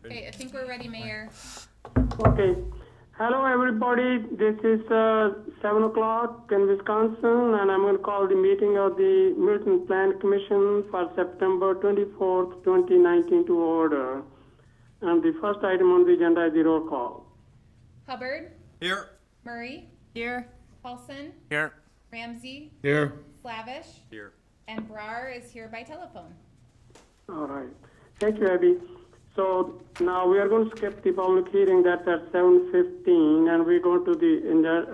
Okay, I think we're ready, Mayor. Okay. Hello, everybody. This is 7 o'clock in Wisconsin, and I'm going to call the meeting of the Middleton Plan Commission for September 24th, 2019 to order. And the first item on the agenda is the roll call. Hubbard, Here. Murray, Here. Paulson, Here. Ramsey, Here. Slavish, Here. and Brar is here by telephone. All right. Thank you, Abby. So now we are going to skip the public hearing. That's at 7:15, and we go to the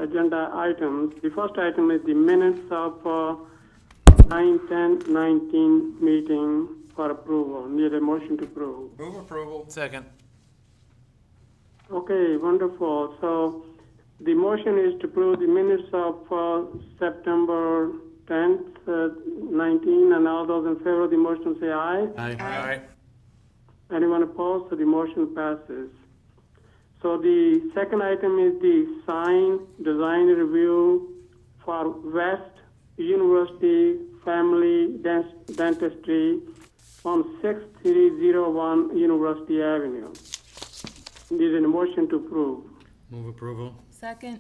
agenda items. The first item is the minutes of 9/10/19 meeting for approval. Need a motion to approve. Move approval. Second. Okay, wonderful. So the motion is to approve the minutes of September 10th, 19, and all those in favor of the motion say aye. Aye. Anyone opposed? So the motion passes. So the second item is the sign design review for West University Family Dentistry on 6301 University Avenue. Need a motion to approve. Move approval. Second.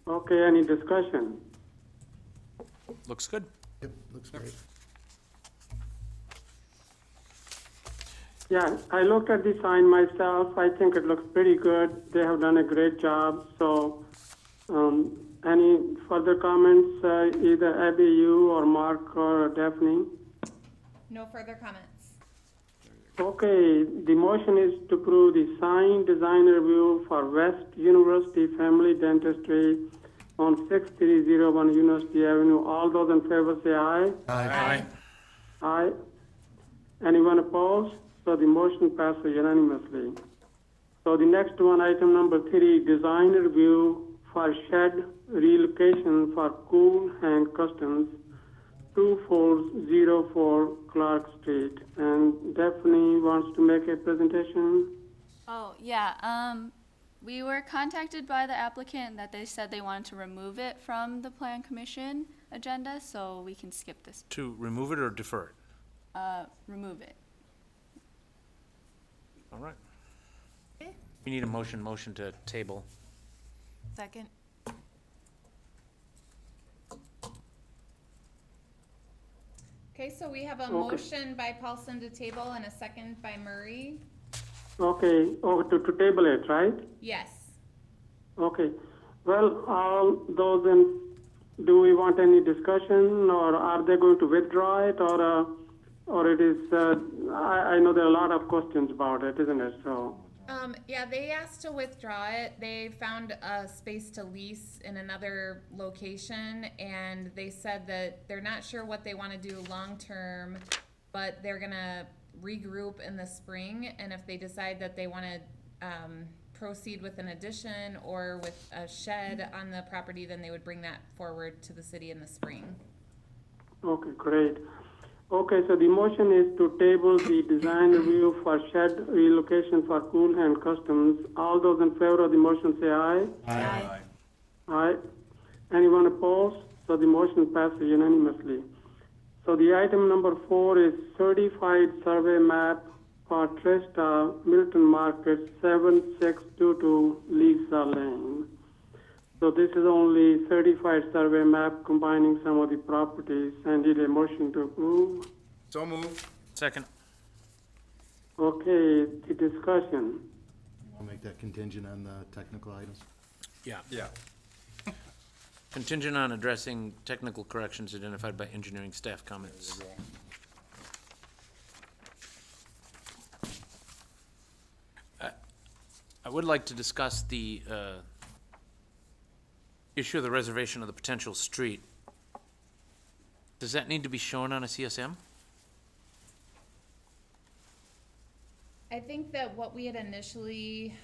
Okay, any discussion? Looks good. Yep, looks great. Yeah, I looked at the sign myself. I think it looks pretty good. They have done a great job. So, any further comments, either Abby, you, or Mark, or Daphne? No further comments. Okay, the motion is to approve the sign design review for West University Family Dentistry on 6301 University Avenue. All those in favor say aye. Aye. Aye. Anyone opposed? So the motion passes unanimously. So the next one, item number 3, design review for shed relocation for Cool Hand Customs, 2404 Clark Street. And Daphne wants to make a presentation. Oh, yeah. We were contacted by the applicant that they said they wanted to remove it from the Plan Commission agenda, so we can skip this. To remove it or defer it? Remove it. All right. Okay. We need a motion to table. Second. Okay, so we have a Okay. motion by Paulson to table and a second by Murray. Okay, to table it, right? Yes. Okay. Well, all those in, do we want any discussion, or are they going to withdraw it, or it is, I know there are a lot of questions about it, isn't it? So, Yeah, they asked to withdraw it. They found a space to lease in another location, and they said that they're not sure what they want to do long-term, but they're gonna regroup in the spring, and if they decide that they want to proceed with an addition or with a shed on the property, then they would bring that forward to the city in the spring. okay, great. Okay, so the motion is to table the design review for shed relocation for Cool Hand Customs. All those in favor of the motion say aye. Aye. Aye. Anyone opposed? So the motion passes unanimously. So the item number 4 is certified survey map for Trista, Middleton Market, 7622 Lisa Lane. So this is only certified survey map combining some of the properties, and need a motion to approve. So moved. Second. Okay, the discussion. I'll make that contingent on the technical items. Yeah. Contingent on addressing technical corrections identified by engineering staff comments. I would like to discuss the issue of the reservation of the potential street. Does that need to be shown on a CSM? I think that what we had initially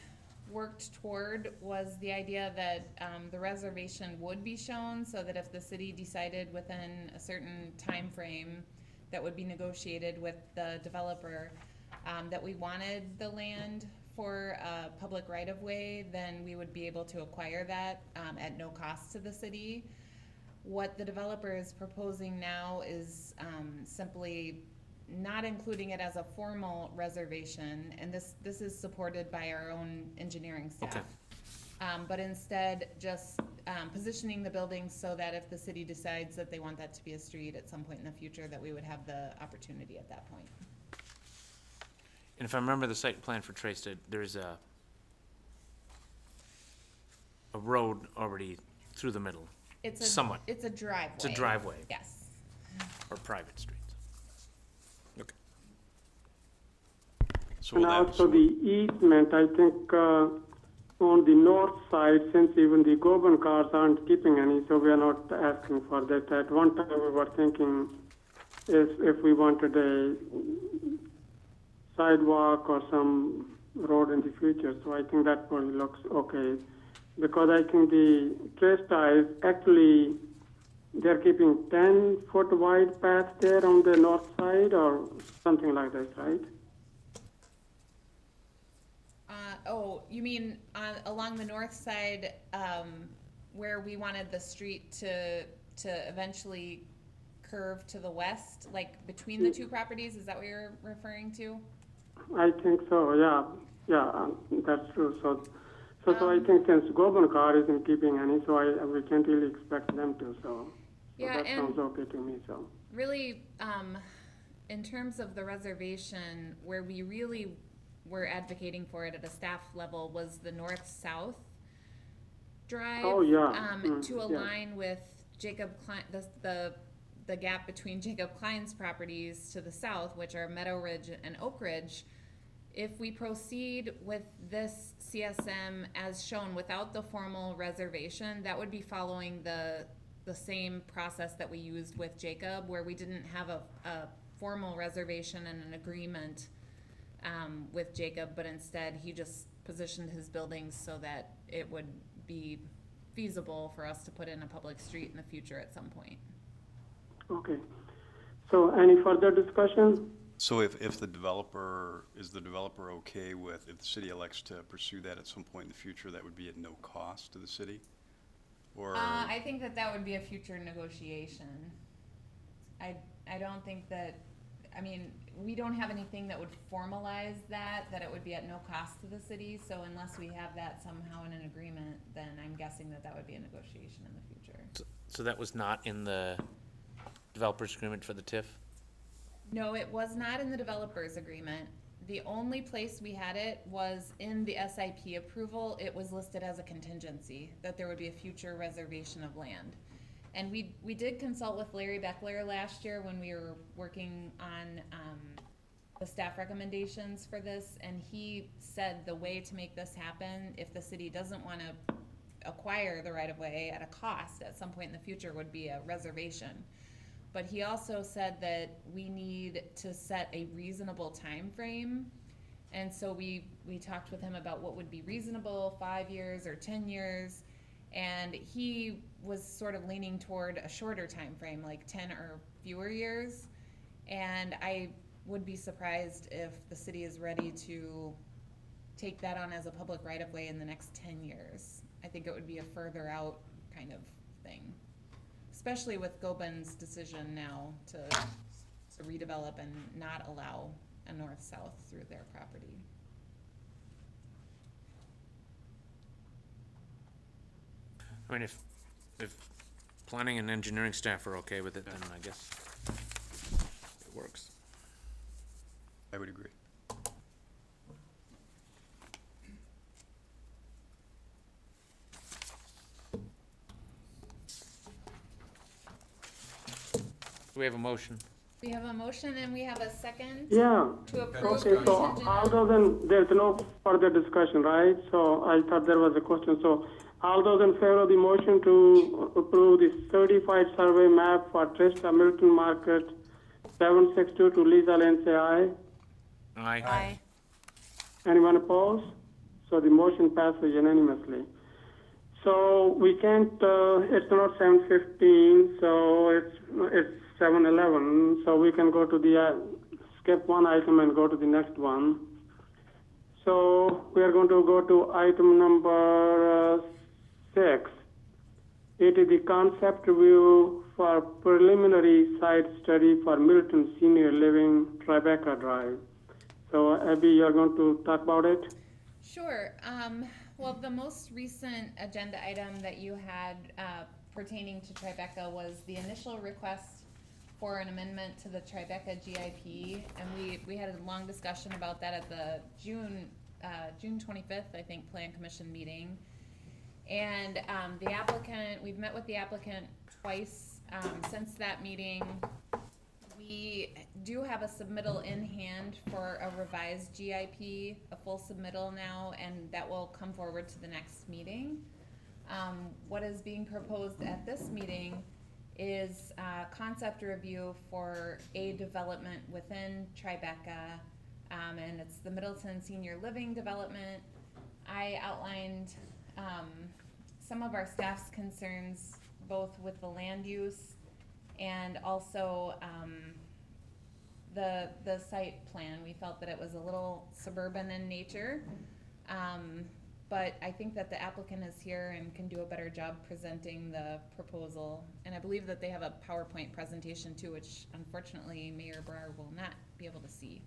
worked toward was the idea that the reservation would be shown, so that if the city decided within a certain time frame that would be negotiated with the developer, that we wanted the land for a public right-of-way, then we would be able to acquire that at no cost to the city. What the developer is proposing now is simply not including it as a formal reservation, and this is supported by our own engineering staff. Okay. But instead, just, positioning the building so that if the city decides that they want that to be a street at some point in the future, that we would have the opportunity at that point. And if I remember the site plan for Trace, there's a road already through the middle, It's a Somewhat. It's a driveway. It's a driveway. Yes. or private streets. Okay. So And will that, also the easement, I think, on the north side, since even the Goban cars aren't keeping any, so we are not asking for that. At one time, we were thinking if we wanted a sidewalk or some road in the future, so I think that probably looks okay. Because I think the Tresta is actually, they're keeping 10-foot wide path there on the north side or something like that, right? Oh, you mean along the north side, where we wanted the street to eventually curve to the west, like between the two properties? Is that what you're referring to? I think so, yeah, that's true. So I think since Goban car isn't keeping any, so we can't really expect them to, so Yeah, that and sounds okay to me, so. really, in terms of the reservation, where we really were advocating for it at a staff level was the north-south drive. Oh, yeah. To Yeah. align with Jacob Klein, the gap between Jacob Klein's properties to the south, which are Meadow Ridge and Oak Ridge. If we proceed with this CSM as shown without the formal reservation, that would be following the same process that we used with Jacob, where we didn't have a formal reservation and an agreement with Jacob, but instead he just positioned his buildings so that it would be feasible for us to put in a public street in the future at some point. Okay. So any further discussion? so if the developer, is the developer okay with, if the city elects to pursue that at some point in the future, that would be at no cost to the city? Or, I think that would be a future negotiation. I don't think that, I mean, we don't have anything that would formalize that it would be at no cost to the city, so unless we have that somehow in an agreement, then I'm guessing that would be a negotiation in the future. So that was not in the developer's agreement for the TIF? No, it was not in the developer's agreement. The only place we had it was in the SIP approval. It was listed as a contingency, that there would be a future reservation of land. And we did consult with Larry Beckler last year when we were working on the staff recommendations for this, and he said the way to make this happen, if the city doesn't want to acquire the right-of-way at a cost at some point in the future, would be a reservation. But he also said that we need to set a reasonable time frame. And so we talked with him about what would be reasonable, 5 years or 10 years. And he was sort of leaning toward a shorter time frame, like 10 or fewer years. And I would be surprised if the city is ready to take that on as a public right-of-way in the next 10 years. I think it would be a further out kind of thing. Especially with Goban's decision now to redevelop and not allow a north-south through their property. I mean, if planning and engineering staff are okay with it, then I guess it works. I would agree. Do we have a motion? We have a motion and we have a second Yeah. to approve Okay, so contingent although then there's no further discussion, right? So I thought there was a question. So all those in favor of the motion to approve the certified survey map for Trista Middleton Market 762 to Lisa Lane, say aye. Aye. Anyone opposed? So the motion passes unanimously. So we can't, it's not 7:15, so it's 7:11, so we can go to the, skip one item and go to the next one. So we are going to go to item number 6. It is the concept review for preliminary site study for Middleton Senior Living, Tribeca Drive. So Abby, you're going to talk about it? Sure. Well, the most recent agenda item that you had pertaining to Tribeca was the initial request for an amendment to the Tribeca GIP, and we had a long discussion about that at the June 25th, I think, Plan Commission meeting. And the applicant, we've met with the applicant twice since that meeting. We do have a submittal in hand for a revised GIP, a full submittal now, and that will come forward to the next meeting. What is being proposed at this meeting is a concept review for a development within Tribeca, and it's the Middleton Senior Living Development. I outlined some of our staff's concerns, both with the land use and also the site plan. We felt that it was a little suburban in nature, but I think that the applicant is here and can do a better job presenting the proposal. And I believe that they have a PowerPoint presentation too, which unfortunately Mayor Brar will not be able to see.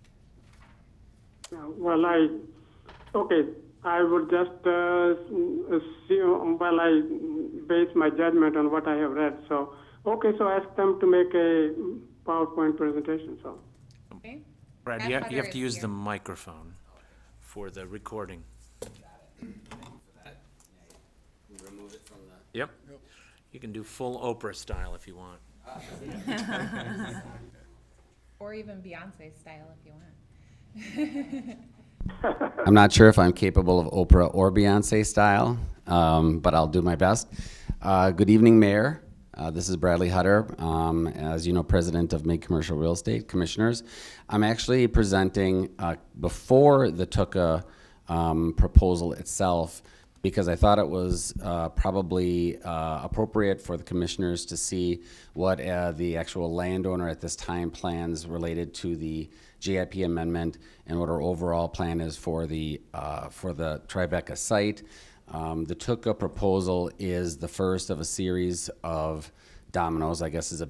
Well, I would just assume, well, I base my judgment on what I have read. So, so ask them to make a PowerPoint presentation, so. Okay? Brad, Brad you Hutter have to is use here. the microphone for the recording. Remove it from the. Yep. You can do full Oprah style if you want. Or even Beyonce style if you want. I'm not sure if I'm capable of Oprah or Beyonce style, but I'll do my best. Good evening, Mayor. This is Bradley Hutter, as you know, President of Mid Commercial Real Estate Commissioners. I'm actually presenting before the TUCA proposal itself, because I thought it was probably appropriate for the commissioners to see what the actual landowner at this time plans related to the GIP amendment and what our overall plan is for the Tribeca site. The TUCA proposal is the first of a series of dominoes, I guess is a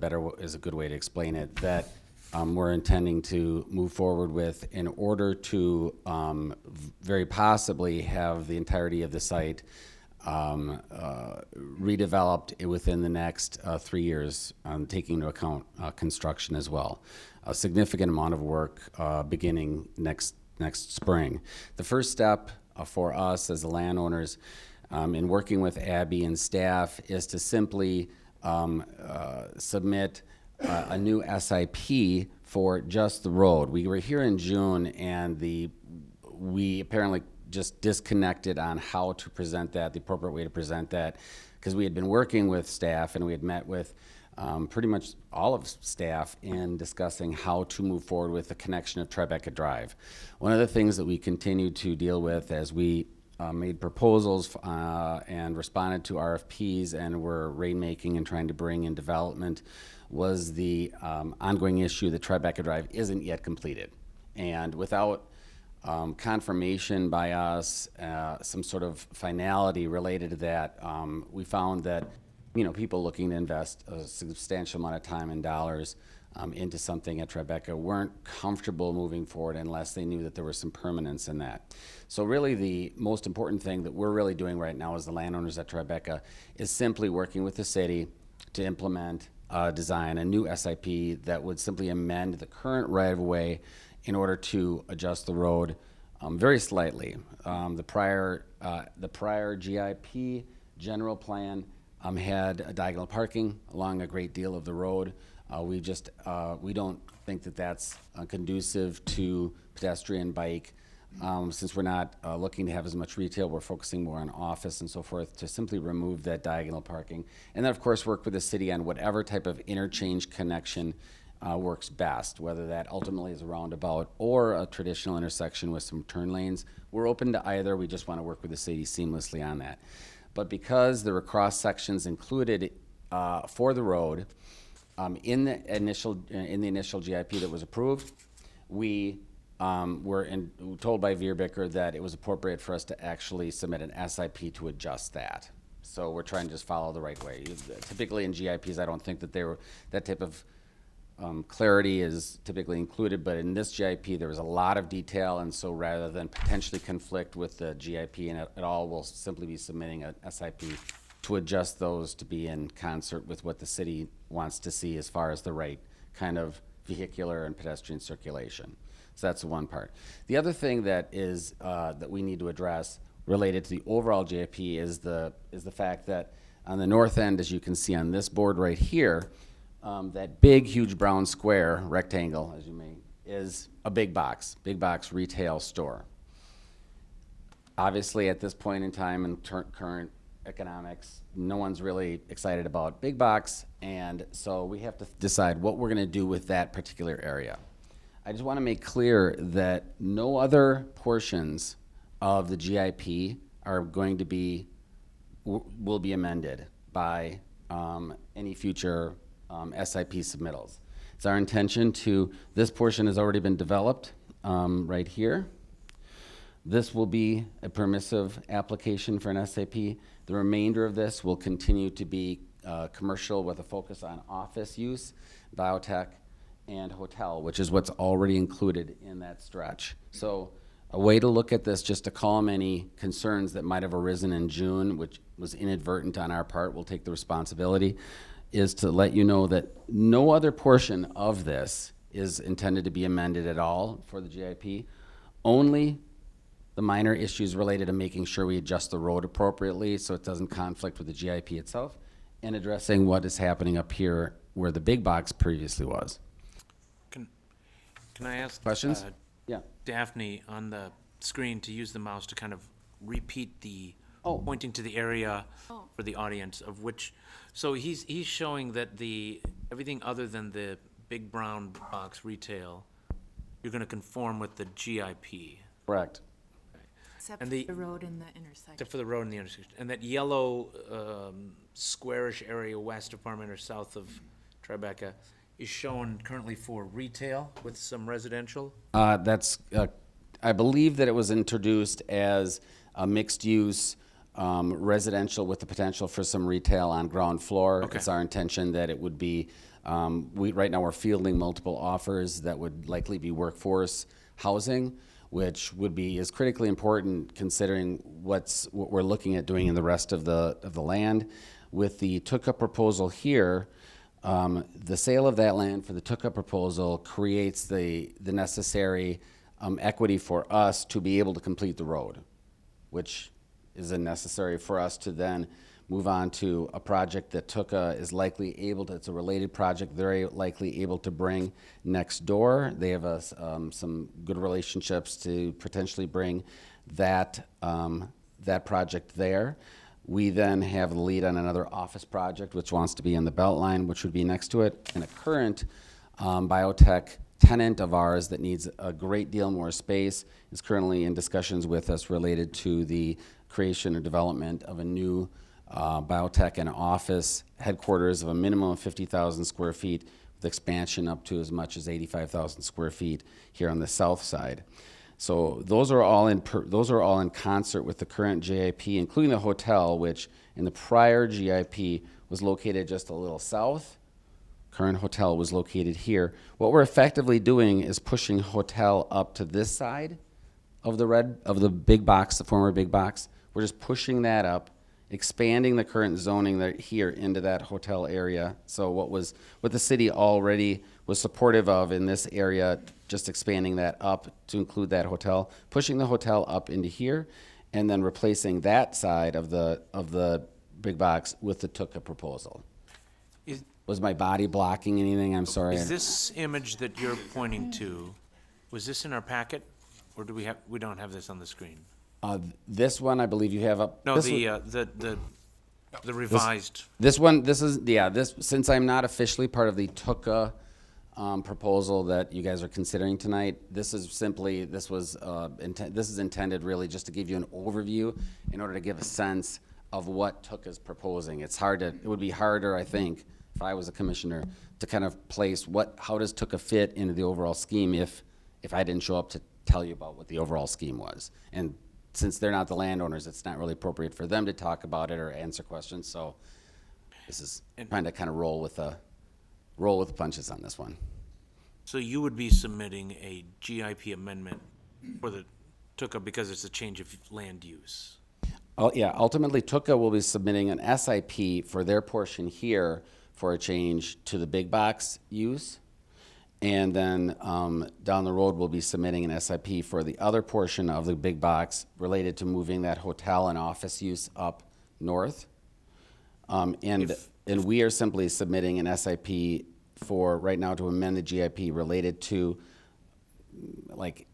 good way to explain it, that we're intending to move forward with in order to very possibly have the entirety of the site redeveloped within the next 3 years, taking into account construction as well. A significant amount of work beginning next spring. The first step for us as the landowners in working with Abby and staff is to simply submit a new SIP for just the road. We were here in June and we apparently just disconnected on how to present that, the appropriate way to present that, because we had been working with staff and we had met with pretty much all of staff in discussing how to move forward with the connection of Tribeca Drive. One of the things that we continued to deal with as we made proposals and responded to RFPs and were rainmaking and trying to bring in development was the ongoing issue that Tribeca Drive isn't yet completed. And without confirmation by us, some sort of finality related to that, we found that people looking to invest a substantial amount of time and dollars into something at Tribeca weren't comfortable moving forward unless they knew that there was some permanence in that. So really the most important thing that we're really doing right now as the landowners at Tribeca is simply working with the city to implement, design a new SIP that would simply amend the current right-of-way in order to adjust the road very slightly. The prior GIP general plan had diagonal parking along a great deal of the road. We don't think that that's conducive to pedestrian, bike. Since we're not looking to have as much retail, we're focusing more on office and so forth, to simply remove that diagonal parking. And then, of course, work with the city on whatever type of interchange connection works best, whether that ultimately is a roundabout or a traditional intersection with some turn lanes. We're open to either. We just want to work with the city seamlessly on that. But because there were cross sections included for the road in the initial GIP that was approved, we were told by Veerbecker that it was appropriate for us to actually submit an SIP to adjust that. So we're trying to just follow the right way. Typically in GIPs, I don't think that that type of clarity is typically included, but in this GIP, there was a lot of detail, and so rather than potentially conflict with the GIP and at all, we'll simply be submitting a SIP to adjust those to be in concert with what the city wants to see as far as the right kind of vehicular and pedestrian circulation. So that's the one part. The other thing that is that we need to address related to the overall GIP is the fact that on the north end, as you can see on this board right here, that big, huge brown square rectangle, as you may, is a big box retail store. Obviously, at this point in time in current economics, no one's really excited about big box, and so we have to decide what we're going to do with that particular area. I just want to make clear that no other portions of the GIP are going to be will be amended by any future SIP submittals. It's our intention to, this portion has already been developed right here. This will be a permissive application for an SIP. The remainder of this will continue to be commercial with a focus on office use, biotech, and hotel, which is what's already included in that stretch. So a way to look at this, just to calm any concerns that might have arisen in June, which was inadvertent on our part, we'll take the responsibility, is to let you know that no other portion of this is intended to be amended at all for the GIP. Only the minor issues related to making sure we adjust the road appropriately so it doesn't conflict with the GIP itself, and addressing what is happening up here where the big box previously was. Can I ask? Questions? Yeah. Daphne, on the screen, to use the mouse to kind of repeat the Oh. pointing to the area for the audience of which, so he's showing that everything other than the big brown box retail, you're gonna conform with the GIP. Correct. Except And for the- the road and the intersection. Except for the road and the intersection. And that yellow squarish area west of Parliament or south of Tribeca is shown currently for retail with some residential? That's, I believe that it was introduced as a mixed-use residential with the potential for some retail on ground floor. Okay. It's our intention that it would be, right now we're fielding multiple offers that would likely be workforce housing, which is critically important considering what we're looking at doing in the rest of the land. With the took-up proposal here, the sale of that land for the took-up proposal creates the necessary equity for us to be able to complete the road, which is necessary for us to then move on to a project that is likely able to, it's a related project, they're likely able to bring next door. They have some good relationships to potentially bring that project there. We then have the lead on another office project, which wants to be in the Beltline, which would be next to it, and a current biotech tenant of ours that needs a great deal more space is currently in discussions with us related to the creation or development of a new biotech and office headquarters of a minimum of 50,000 square feet with expansion up to as much as 85,000 square feet here on the south side. So those are all in concert with the current GIP, including the hotel, which in the prior GIP was located just a little south. Current hotel was located here. What we're effectively doing is pushing hotel up to this side of the big box, the former big box. We're just pushing that up, expanding the current zoning here into that hotel area. So what the city already was supportive of in this area, just expanding that up to include that hotel, pushing the hotel up into here, and then replacing that side of the big box with the Tuka proposal. Was my body blocking anything? I'm sorry. Is this image that you're pointing to, was this in our packet? Or we don't have this on the screen? This one, I believe you have up. No, this the revised. Since I'm not officially part of the Tuka proposal that you guys are considering tonight, this is intended really just to give you an overview in order to give a sense of what Tuka's proposing. It would be harder, I think, if I was a commissioner, to kind of place how does Tuka fit into the overall scheme if I didn't show up to tell you about what the overall scheme was. And since they're not the landowners, it's not really appropriate for them to talk about it or answer questions, so this is trying to kind of roll with the punches on this one. So you would be submitting a GIP amendment for the Tuca because it's a change of land use? Oh, yeah, ultimately, Tuca will be submitting an SIP for their portion here for a change to the big box use. And then down the road, we'll be submitting an SIP for the other portion of the big box related to moving that hotel and office use up north. And we are simply submitting an SIP for, right now, to amend the GIP related to like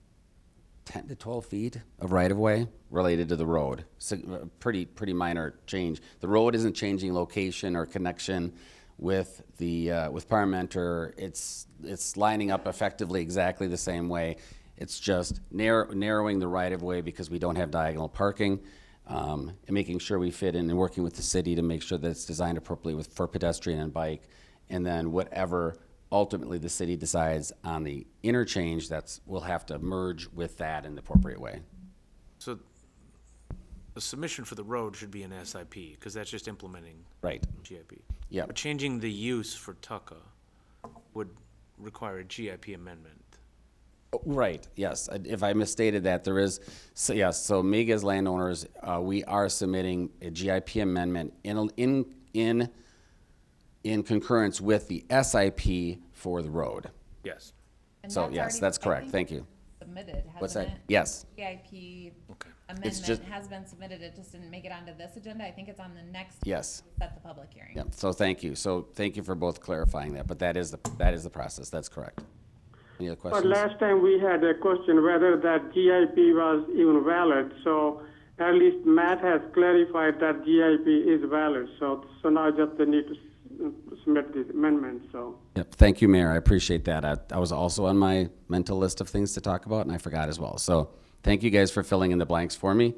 10 to 12 feet of right-of-way related to the road. So, pretty minor change. The road isn't changing location or connection with the with Parmenter. It's lining up effectively exactly the same way. It's just narrowing the right-of-way because we don't have diagonal parking, and making sure we fit in and working with the city to make sure that it's designed appropriately for pedestrian and bike. And then whatever ultimately the city decides on the interchange, we'll have to merge with that in the appropriate way. So the submission for the road should be an SIP, because that's just implementing Right. GIP. Yeah. But changing the use for Tucka would require a GIP amendment. Right, yes. If I misstated that, there is, so yes, so me as landowners, we are submitting a GIP amendment in concurrence with the SIP for the road. Yes. And So, that's yes, already, that's I correct. think, Thank you. submitted, What's hasn't that? it? Yes. CIP Okay. It's amendment just- has been submitted, it just didn't make it onto this agenda, I think it's on the next. Yes. Set the public hearing. Yeah, so thank you. So thank you for both clarifying that, but that is the process. That's correct. Any other But questions? last time we had a question whether that GIP was even valid, so at least Matt has clarified that GIP is valid, so now just they need to submit the amendment, so. Yep, thank you, Mayor. I appreciate that. I was also on my mental list of things to talk about, and I forgot as well. So thank you guys for filling in the blanks for me.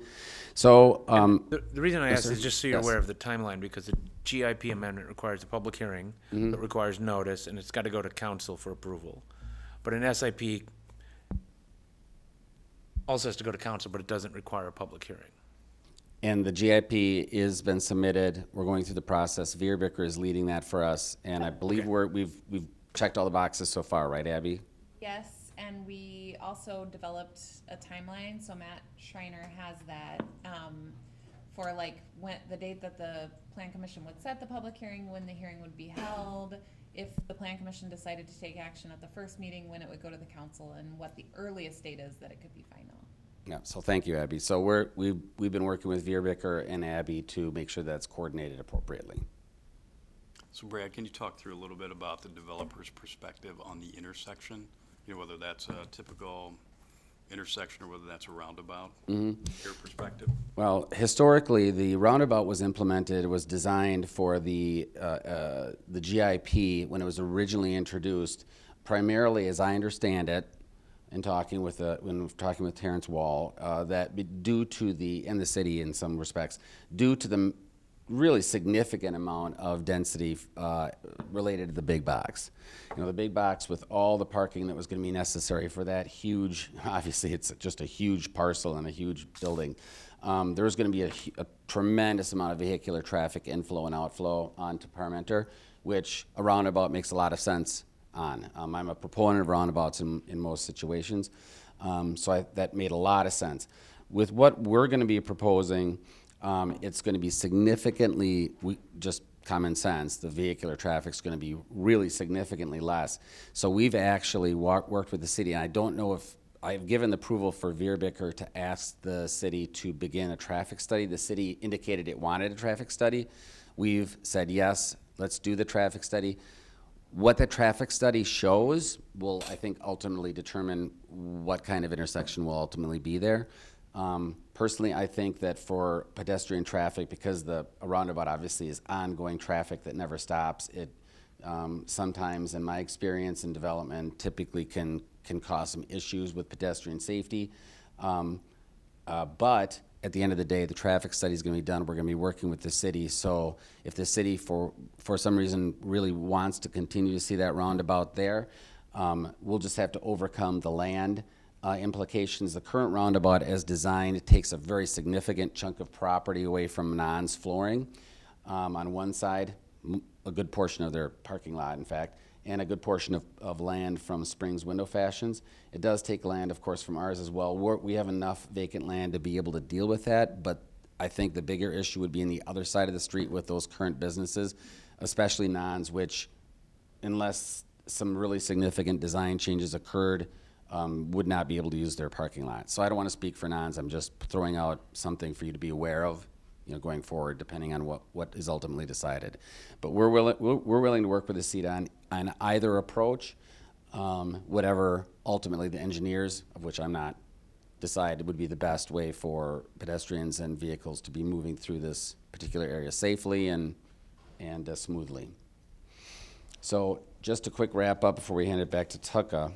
So, The reason I Yes, asked sir. is just so you're Yes. aware of the timeline, because the GIP amendment requires a public hearing, Mm-hmm. that requires notice, and it's got to go to council for approval. But an SIP also has to go to council, but it doesn't require a public hearing. and the GIP has been submitted. We're going through the process. Veerbicker is leading that for us, and I believe Okay. we've checked all the boxes so far, right, Abby? Yes, and we also developed a timeline, so Matt Schreiner has that, for like when, the date that the plan commission would set the public hearing, when the hearing would be held, if the plan commission decided to take action at the first meeting, when it would go to the council, and what the earliest date is that it could be final. Yeah, so thank you, Abby. So we've been working with Veerbicker and Abby to make sure that's coordinated appropriately. So Brad, can you talk through a little bit about the developer's perspective on the intersection? You know, whether that's a typical intersection or whether that's a roundabout? Your perspective? Well, historically, the roundabout was implemented, was designed for the GIP when it was originally introduced, primarily, as I understand it, in talking with Terrence Wall, that due to and the city in some respects, due to the really significant amount of density related to the big box. You know, the big box with all the parking that was going to be necessary for that huge, obviously it's just a huge parcel and a huge building. There was going to be a tremendous amount of vehicular traffic inflow and outflow onto Parmenter, which a roundabout makes a lot of sense on. I'm a proponent of roundabouts in most situations, so that made a lot of sense. With what we're going to be proposing, it's going to be significantly, just common sense, the vehicular traffic's going to be really significantly less. So we've actually worked with the city, and I don't know if I've given the approval for Veerbicker to ask the city to begin a traffic study. The city indicated it wanted a traffic study. We've said, yes, let's do the traffic study. What the traffic study shows will, I think, ultimately determine what kind of intersection will ultimately be there. Personally, I think that for pedestrian traffic, because a roundabout obviously is ongoing traffic that never stops, it sometimes, in my experience in development, typically can cause some issues with pedestrian safety. But at the end of the day, the traffic study is going to be done. We're going to be working with the city. So if the city, for some reason, really wants to continue to see that roundabout there, we'll just have to overcome the land implications. The current roundabout as designed takes a very significant chunk of property away from Non's flooring on one side, a good portion of their parking lot, in fact, and a good portion of land from Springs Window Fashions. It does take land, of course, from ours as well. We have enough vacant land to be able to deal with that, but I think the bigger issue would be in the other side of the street with those current businesses, especially Non's, which, unless some really significant design changes occurred, would not be able to use their parking lot. So I don't want to speak for Non's. I'm just throwing out something for you to be aware of, going forward, depending on what is ultimately decided. But we're willing to work with the city on either approach, whatever ultimately the engineers, of which I'm not, decide would be the best way for pedestrians and vehicles to be moving through this particular area safely and smoothly. So just a quick wrap up before we hand it back to Tucka.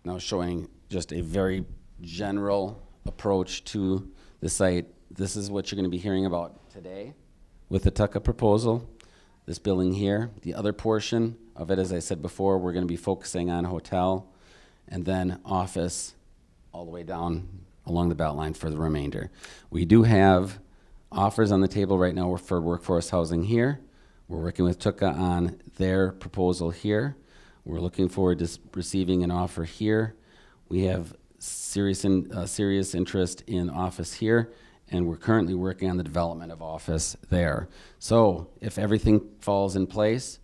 Now showing just a very general approach to the site. This is what you're going to be hearing about today with the Tucka proposal. This building here. The other portion of it, as I said before, we're going to be focusing on hotel and then office all the way down along the Beltline for the remainder. We do have offers on the table right now for workforce housing here. We're working with Tucka on their proposal here. We're looking forward to receiving an offer here. We have serious interest in office here, and we're currently working on the development of office there. So if everything falls in place,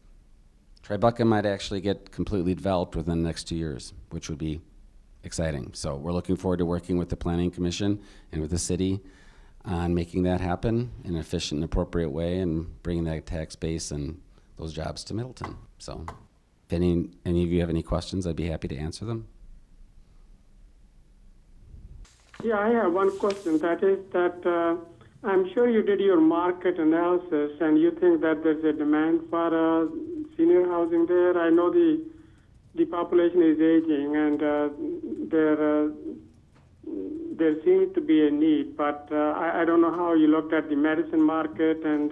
Tribeca might actually get completely developed within the next 2 years, which would be exciting. So we're looking forward to working with the Planning Commission and with the city on making that happen in an efficient and appropriate way and bringing that tax base and those jobs to Middleton. So if any of you have any questions, I'd be happy to answer them. Yeah, I have one question. That is that I'm sure you did your market analysis and you think that there's a demand for senior housing there. I know the population is aging and there seems to be a need, but I don't know how you looked at the Madison market and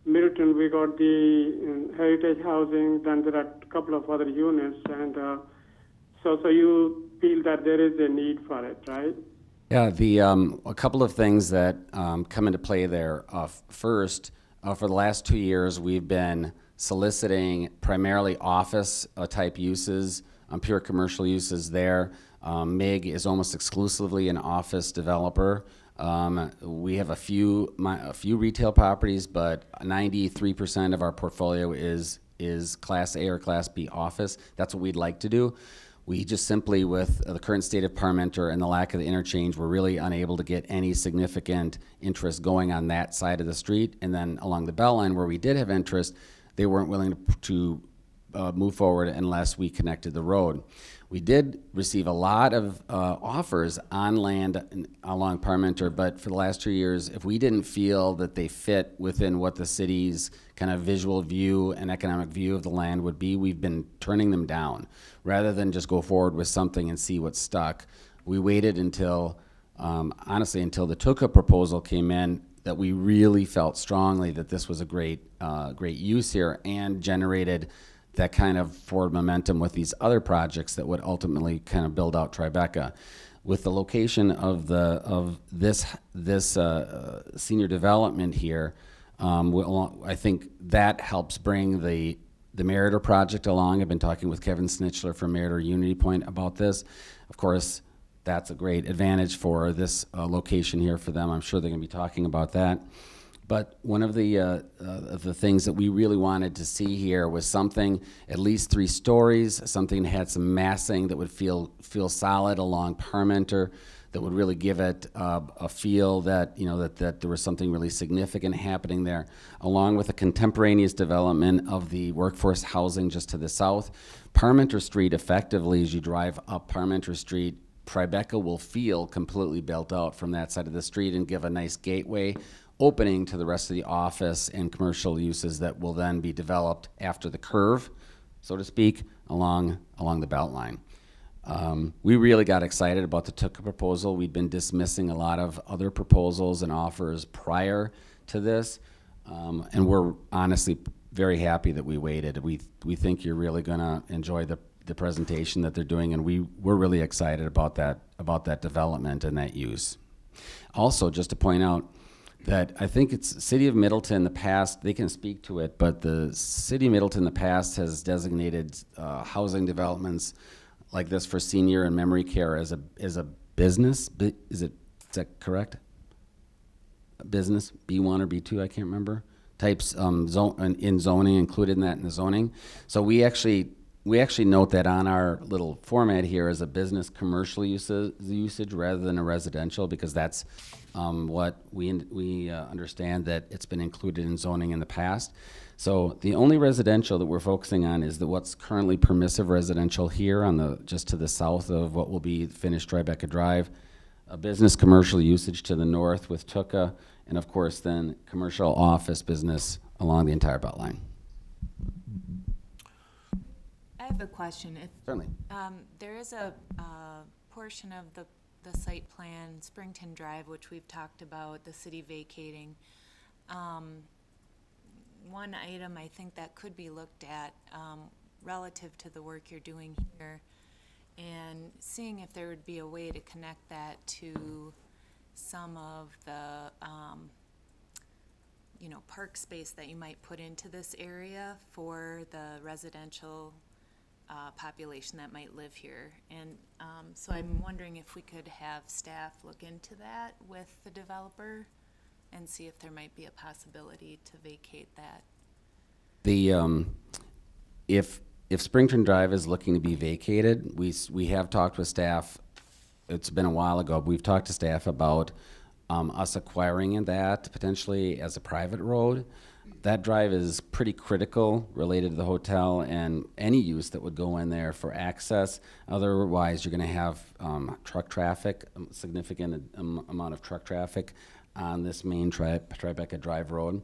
Middleton. We got the heritage housing, then there are a couple of other units, and so you feel that there is a need for it, right? Yeah, a couple of things that come into play there. First, for the last 2 years, we've been soliciting primarily office type uses, pure commercial uses there. MIG is almost exclusively an office developer. We have a few retail properties, but 93% of our portfolio is Class A or Class B office. That's what we'd like to do. We just simply, with the current state of Parmenter and the lack of the interchange, we're really unable to get any significant interest going on that side of the street. And then along the Beltline, where we did have interest, they weren't willing to move forward unless we connected the road. We did receive a lot of offers on land along Parmenter, but for the last 2 years, if we didn't feel that they fit within what the city's kind of visual view and economic view of the land would be, we've been turning them down. Rather than just go forward with something and see what's stuck, we waited until, honestly, until the Tucka proposal came in, that we really felt strongly that this was a great use here and generated that kind of forward momentum with these other projects that would ultimately kind of build out Tribeca. With the location of this senior development here, I think that helps bring the Meritor project along. I've been talking with Kevin Snitchler from Meritor Unity Point about this. Of course, that's a great advantage for this location here for them. I'm sure they're going to be talking about that. But one of the things that we really wanted to see here was something at least 3 stories, something that had some massing that would feel solid along Parmenter, that would really give it a feel that that there was something really significant happening there, along with a contemporaneous development of the workforce housing just to the south. Parmenter Street, effectively, as you drive up Parmenter Street, Tribeca will feel completely built out from that side of the street and give a nice gateway opening to the rest of the office and commercial uses that will then be developed after the curve, so to speak, along the Beltline. We really got excited about the Tucka proposal. We'd been dismissing a lot of other proposals and offers prior to this, and we're honestly very happy that we waited. We think you're really going to enjoy the the presentation that they're doing, and we're really excited about that development and that use. Also, just to point out that I think it's City of Middleton in the past, they can speak to it, but the City of Middleton in the past has designated housing developments like this for senior and memory care as a business. Is that correct? A business, B1 or B2, I can't remember. Types in zoning, included in that in the zoning. So we actually note that on our little format here as a business commercial usage rather than a residential, because that's what we understand that it's been included in zoning in the past. So the only residential that we're focusing on is what's currently permissive residential here on just to the south of what will be finished Tribeca Drive, a business commercial usage to the north with Tuca, and of course then commercial office business along the entire Beltline. I have a question. Certainly. There is a portion of the site plan, Springton Drive, which we've talked about, the city vacating. One item I think that could be looked at relative to the work you're doing here, and seeing if there would be a way to connect that to some of the park space that you might put into this area for the residential population that might live here. And so I'm wondering if we could have staff look into that with the developer and see if there might be a possibility to vacate that. If Springton Drive is looking to be vacated, we have talked with staff. It's been a while ago. But we've talked to staff about us acquiring that potentially as a private road. That drive is pretty critical related to the hotel and any use that would go in there for access. Otherwise, you're going to have truck traffic, significant amount of truck traffic on this main Tribeca Drive road.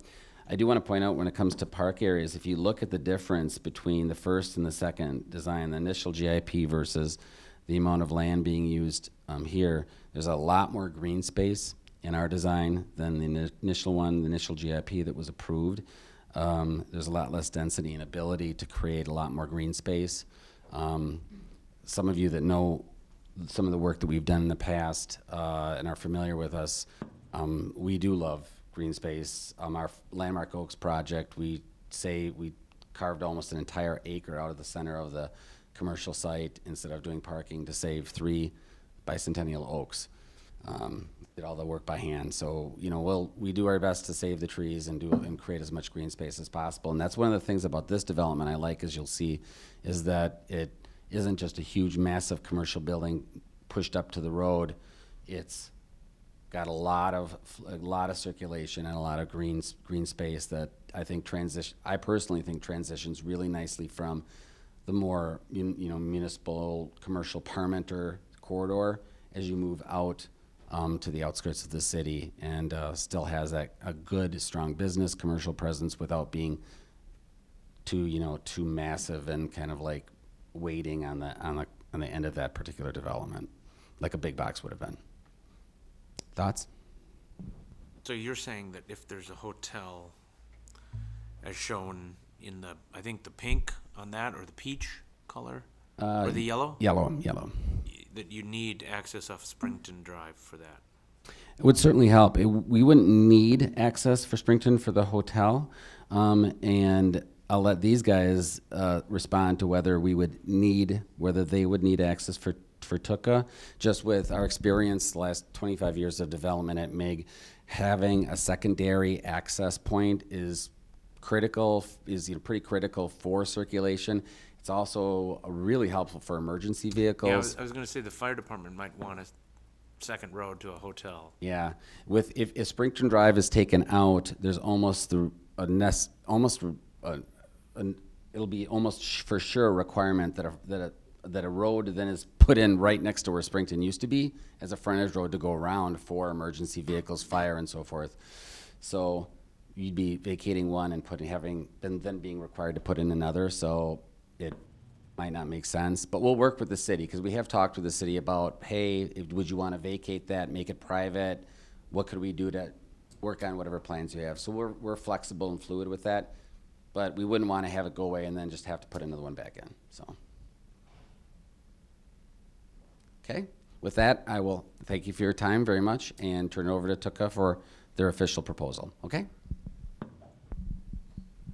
I do want to point out when it comes to park areas, if you look at the difference between the first and the second design, the initial GIP versus the amount of land being used here, there's a lot more green space in our design than the initial one, the initial GIP that was approved. There's a lot less density and ability to create a lot more green space. Some of you that know some of the work that we've done in the past and are familiar with us, we do love green space. Our Landmark Oaks project, we carved almost an entire acre out of the center of the commercial site instead of doing parking to save 3 bicentennial oaks. Did all the work by hand. So, we do our best to save the trees and create as much green space as possible. And that's one of the things about this development I like, as you'll see, is that it isn't just a huge, massive commercial building pushed up to the road. It's got a lot of circulation and a lot of green space that I personally think transitions really nicely from the more municipal commercial Parmenter corridor as you move out to the outskirts of the city, and still has a good, strong business commercial presence without being too massive and kind of like waiting on the end of that particular development, like a big box would have been. Thoughts? So you're saying that if there's a hotel as shown in I think the pink on that, or the peach color, or the yellow? Yellow. That you need access off Springton Drive for that. It would certainly help. We wouldn't need access for Springton for the hotel, and I'll let these guys respond to whether they would need access for Tuca. Just with our experience the last 25 years of development at MIG, having a secondary access point is critical, pretty critical for circulation. It's also really helpful for emergency vehicles. Yeah, I was going to say the fire department might want a second road to a hotel. Yeah, if Springton Drive is taken out, there's it'll be almost for sure a requirement that a road then is put in right next to where Springton used to be as a frontage road to go around for emergency vehicles, fire, and so forth. So you'd be vacating one and then being required to put in another. So it might not make sense, but we'll work with the city, because we have talked with the city about, hey, would you want to vacate that, make it private? What could we do to work on whatever plans you have? So we're flexible and fluid with that, but we wouldn't want to have it go away and then just have to put another one back in. So Okay, with that, I will thank you for your time very much and turn it over to Tuka for their official proposal, okay?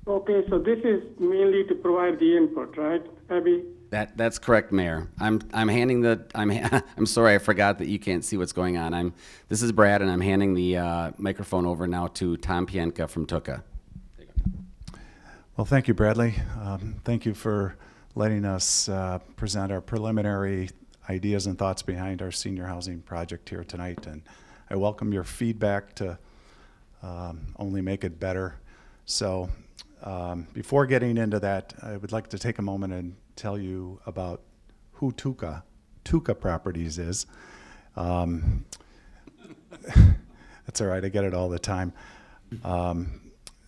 Okay, so this is mainly to provide the input, right, Abby? That's correct, Mayor. I'm handing the, I'm sorry, I forgot that you can't see what's going on. This is Brad, and I'm handing the microphone over now to Tom Pienka from Tuka. Well, thank you, Bradley. Thank you for letting us present our preliminary ideas and thoughts behind our senior housing project here tonight. And I welcome your feedback to only make it better. So before getting into that, I would like to take a moment and tell you about who Tuka Properties is. That's all right, I get it all the time.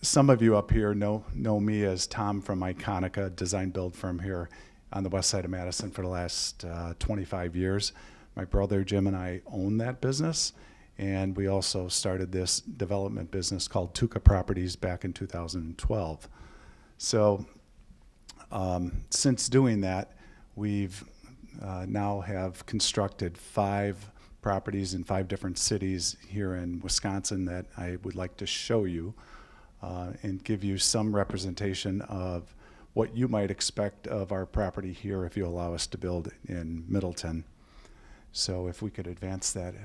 Some of you up here know me as Tom from Iconica, design build firm here on the west side of Madison for the last 25 years. My brother Jim and I own that business, and we also started this development business called Tuka Properties back in 2012. So since doing that, we've now have constructed 5 properties in 5 different cities here in Wisconsin that I would like to show you and give you some representation of what you might expect of our property here if you allow us to build in Middleton. So if we could advance that,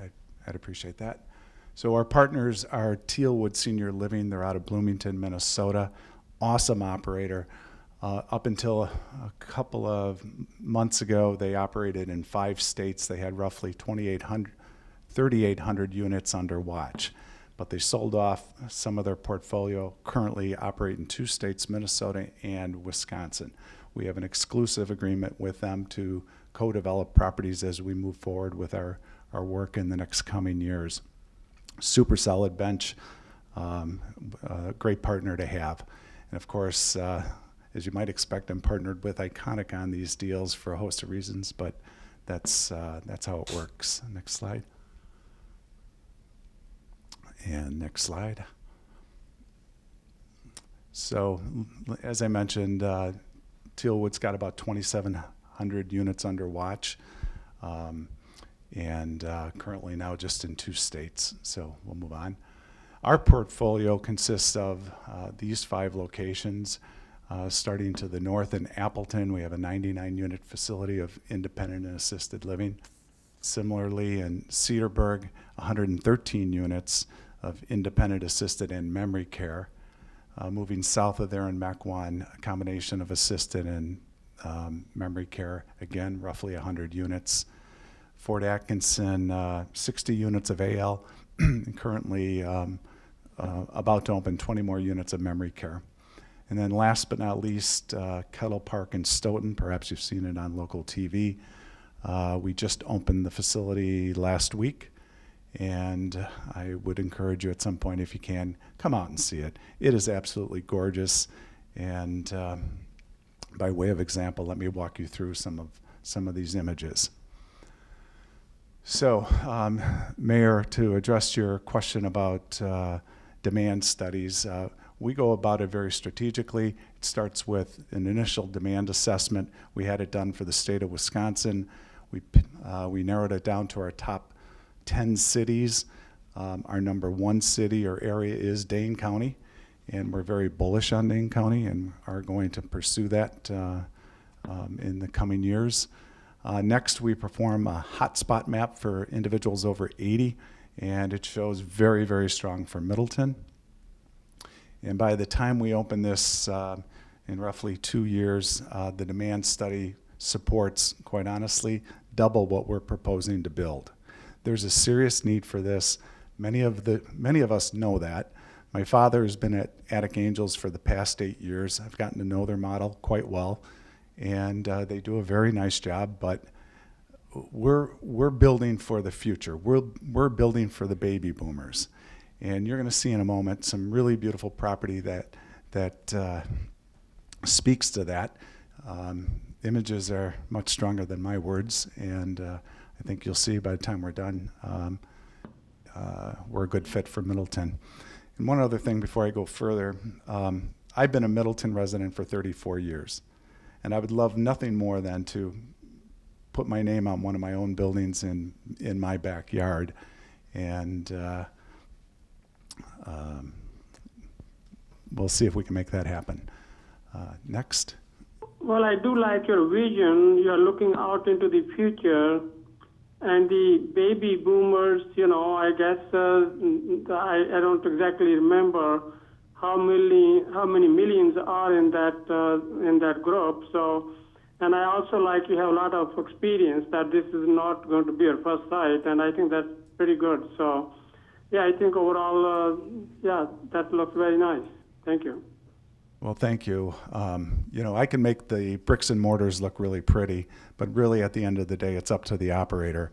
I'd appreciate that. So our partners are Tealwood Senior Living. They're out of Bloomington, Minnesota. Awesome operator. Up until a couple of months ago, they operated in 5 states. They had roughly 3,800 units under watch. But they sold off some of their portfolio, currently operate in 2 states, Minnesota and Wisconsin. We have an exclusive agreement with them to co-develop properties as we move forward with our work in the next coming years. Super solid bench, a great partner to have. And of course, as you might expect, I'm partnered with Iconic on these deals for a host of reasons, but that's how it works. Next slide. And next slide. So, as I mentioned, Tealwood's got about 2,700 units under watch, and currently now just in 2 states. So we'll move on. Our portfolio consists of these 5 locations. Starting to the north in Appleton, we have a 99-unit facility of independent and assisted living. Similarly, in Cedarburg, 113 units of independent, assisted, and memory care. Moving south of there in Mequon, a combination of assisted and memory care, again, roughly 100 units. Fort Atkinson, 60 units of AL, and currently about to open 20 more units of memory care. And then last but not least, Kettle Park in Stoughton, perhaps you've seen it on local TV. We just opened the facility last week, and I would encourage you at some point, if you can, come out and see it. It is absolutely gorgeous, and by way of example, let me walk you through some of these images. So, Mayor, to address your question about demand studies, we go about it very strategically. It starts with an initial demand assessment. We had it done for the state of Wisconsin. We narrowed it down to our top 10 cities. Our number 1 city or area is Dane County, and we're very bullish on Dane County and are going to pursue that in the coming years. Next, we perform a hotspot map for individuals over 80, and it shows very, very strong for Middleton. And by the time we open this in roughly 2 years, the demand study supports, quite honestly, double what we're proposing to build. There's a serious need for this. Many of us know that. My father has been at Attic Angels for the past 8 years. I've gotten to know their model quite well, and they do a very nice job, but we're building for the future. We're building for the baby boomers. And you're going to see in a moment some really beautiful property that speaks to that. Images are much stronger than my words, and I think you'll see by the time we're done, we're a good fit for Middleton. And one other thing before I go further, I've been a Middleton resident for 34 years, and I would love nothing more than to put my name on one of my own buildings in my backyard. And we'll see if we can make that happen. Next. Well, I do like your vision. You're looking out into the future, and the baby boomers, I guess I don't exactly remember how many millions are in that group. So, and I also like you have a lot of experience that this is not going to be your first sight, and I think that's pretty good. So, yeah, I think overall, that looks very nice. Thank you. Well, thank you. I can make the bricks and mortars look really pretty, but really at the end of the day, it's up to the operator.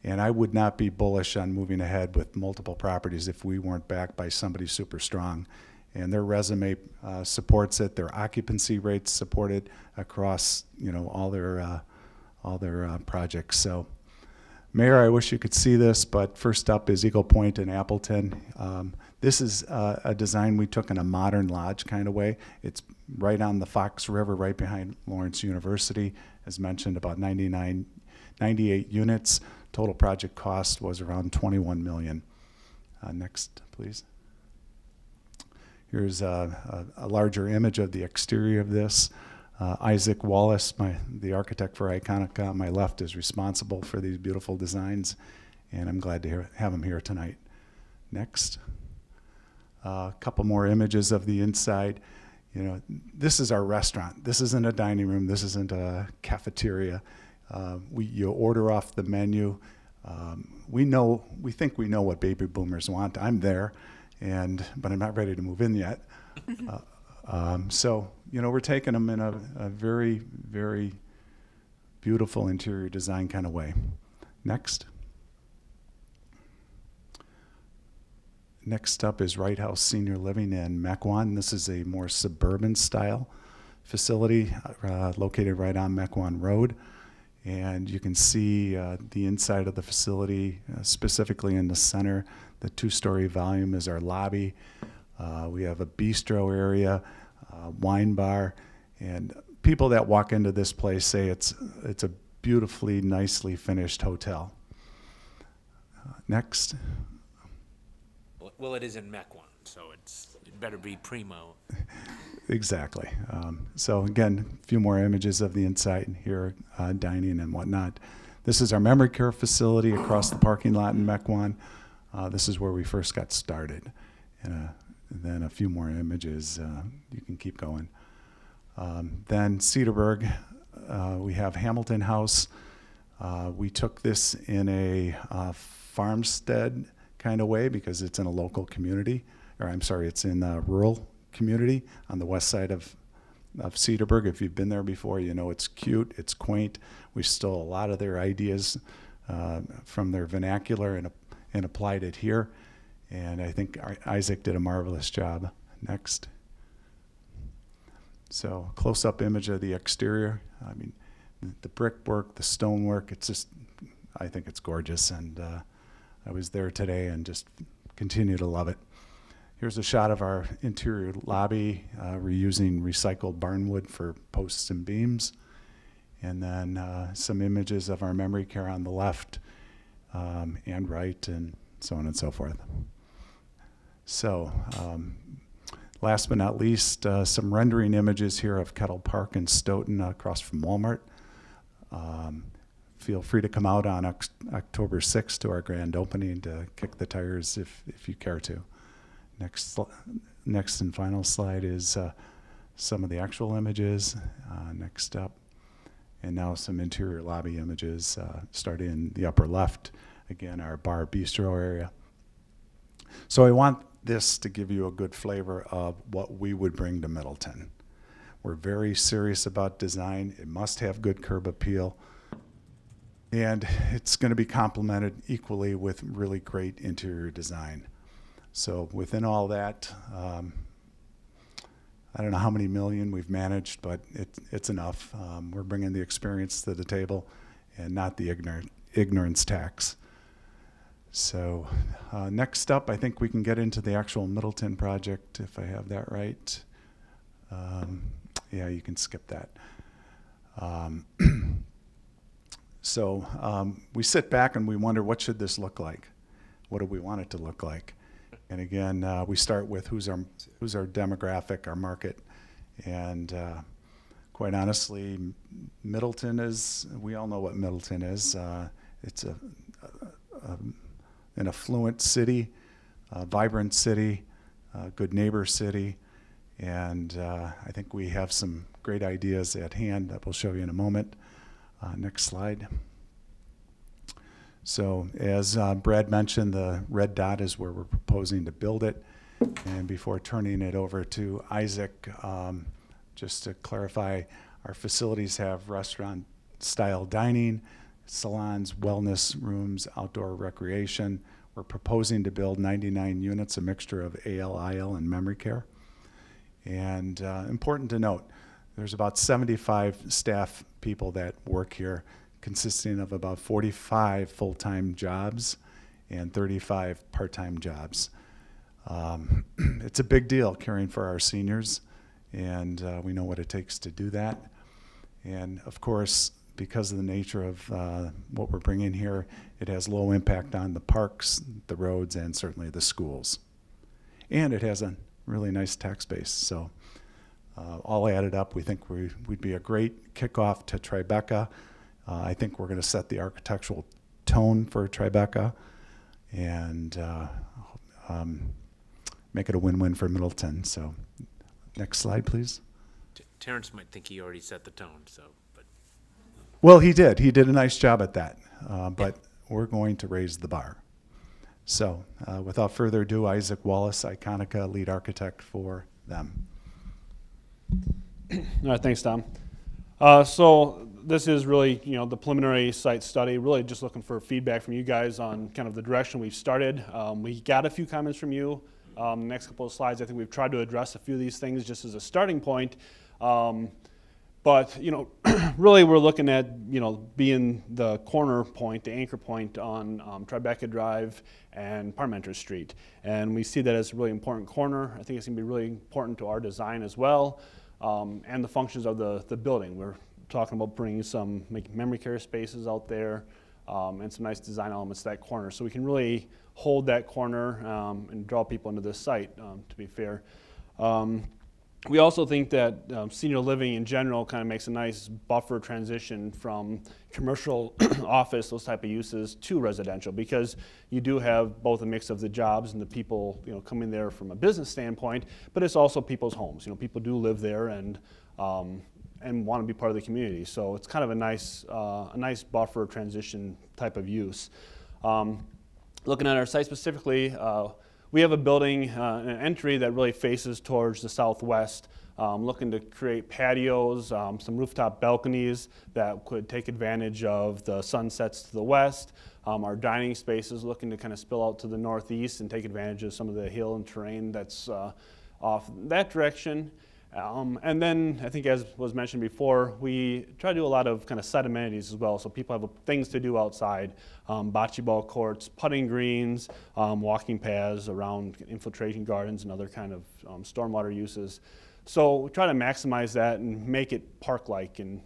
And I would not be bullish on moving ahead with multiple properties if we weren't backed by somebody super strong. And their resume supports it. Their occupancy rates support it across, all their projects. So, Mayor, I wish you could see this, but first up is Eagle Point in Appleton. This is a design we took in a modern lodge kind of way. It's right on the Fox River, right behind Lawrence University. As mentioned, about 98 units. Total project cost was around $21 million. Next, please. Here's a larger image of the exterior of this. Isaac Wallace, the architect for Iconica on my left, is responsible for these beautiful designs, and I'm glad to have him here tonight. Next. A couple more images of the inside. This is our restaurant. This isn't a dining room. This isn't a cafeteria. You order off the menu. We think we know what baby boomers want. I'm there, but I'm not ready to move in yet. So, we're taking them in a very, very beautiful interior design kind of way. Next. Next up is Wright House Senior Living in Mequon. This is a more suburban style facility located right on Mequon Road. And you can see the inside of the facility, specifically in the center. The 2-story volume is our lobby. We have a bistro area, wine bar, and people that walk into this place say it's a beautifully, nicely finished hotel. Next. Well, it is in Mequon, so it better be primo. Exactly. So again, a few more images of the inside here, dining and whatnot. This is our memory care facility across the parking lot in Mequon. This is where we first got started. And then a few more images. You can keep going. Then Cedarburg, we have Hamilton House. We took this in a farmstead kind of way because it's in a local community, it's in a rural community on the west side of Cedarburg. If you've been there before, it's cute, it's quaint. We stole a lot of their ideas from their vernacular and applied it here. And I think Isaac did a marvelous job. Next. So close-up image of the exterior. I mean, the brickwork, the stonework, I think it's gorgeous. And I was there today and just continue to love it. Here's a shot of our interior lobby. We're using recycled barnwood for posts and beams. And then some images of our memory care on the left and right, and so on and so forth. So last but not least, some rendering images here of Kettle Park in Stoughton across from Walmart. Feel free to come out on October 6th to our grand opening to kick the tires if you care to. Next and final slide is some of the actual images. Next up. And now some interior lobby images, starting in the upper left. Again, our bar bistro area. So I want this to give you a good flavor of what we would bring to Middleton. We're very serious about design. It must have good curb appeal. And it's going to be complemented equally with really great interior design. So within all that, I don't know how many million we've managed, but it's enough. We're bringing the experience to the table and not the ignorance tax. So next up, I think we can get into the actual Middleton project, if I have that right. Yeah, you can skip that. So we sit back and we wonder, what should this look like? What do we want it to look like? And again, we start with who's our demographic, our market, and quite honestly, Middleton is. We all know what Middleton is. It's an affluent city, a vibrant city, a good neighbor city, and I think we have some great ideas at hand that we'll show you in a moment. Next slide. So as Brad mentioned, the red dot is where we're proposing to build it. And before turning it over to Isaac, just to clarify, our facilities have restaurant-style dining, salons, wellness rooms, outdoor recreation. We're proposing to build 99 units, a mixture of AL, IL, and memory care. And important to note, there's about 75 staff people that work here, consisting of about 45 full-time jobs and 35 part-time jobs. It's a big deal caring for our seniors, and we know what it takes to do that. And of course, because of the nature of what we're bringing here, it has low impact on the parks, the roads, and certainly the schools. And it has a really nice tax base. So all added up, we think we'd be a great kickoff to Tribeca. I think we're going to set the architectural tone for Tribeca and make it a win-win for Middleton. So next slide, please. Terrence might think he already set the tone, so, but. Well, he did. He did a nice job at that. But we're going to raise the bar. So without further ado, Isaac Wallace, Iconica, lead architect for them. All right, thanks, Tom. So this is really, the preliminary site study, really just looking for feedback from you guys on kind of the direction we've started. We got a few comments from you. The next couple of slides, I think we've tried to address a few of these things just as a starting point. But, really we're looking at, being the corner point, the anchor point on Tribeca Drive and Parmenter Street. And we see that as a really important corner. I think it's going to be really important to our design as well, and the functions of the building. We're talking about bringing some memory care spaces out there, and some nice design elements to that corner. So we can really hold that corner and draw people into this site, to be fair. We also think that senior living in general kind of makes a nice buffer transition from commercial office, those type of uses, to residential, because you do have both a mix of the jobs and the people coming there from a business standpoint, but it's also people's homes. People do live there and want to be part of the community. So it's kind of a nice buffer transition type of use. Looking at our site specifically, we have a building, an entry that really faces towards the southwest, looking to create patios, some rooftop balconies that could take advantage of the sunsets to the west. Our dining spaces looking to kind of spill out to the northeast and take advantage of some of the hill and terrain that's off that direction. And then I think, as was mentioned before, we try to do a lot of kind of site amenities as well, so people have things to do outside, bocce ball courts, putting greens, walking paths around infiltration gardens and other kind of stormwater uses. So we try to maximize that and make it park-like and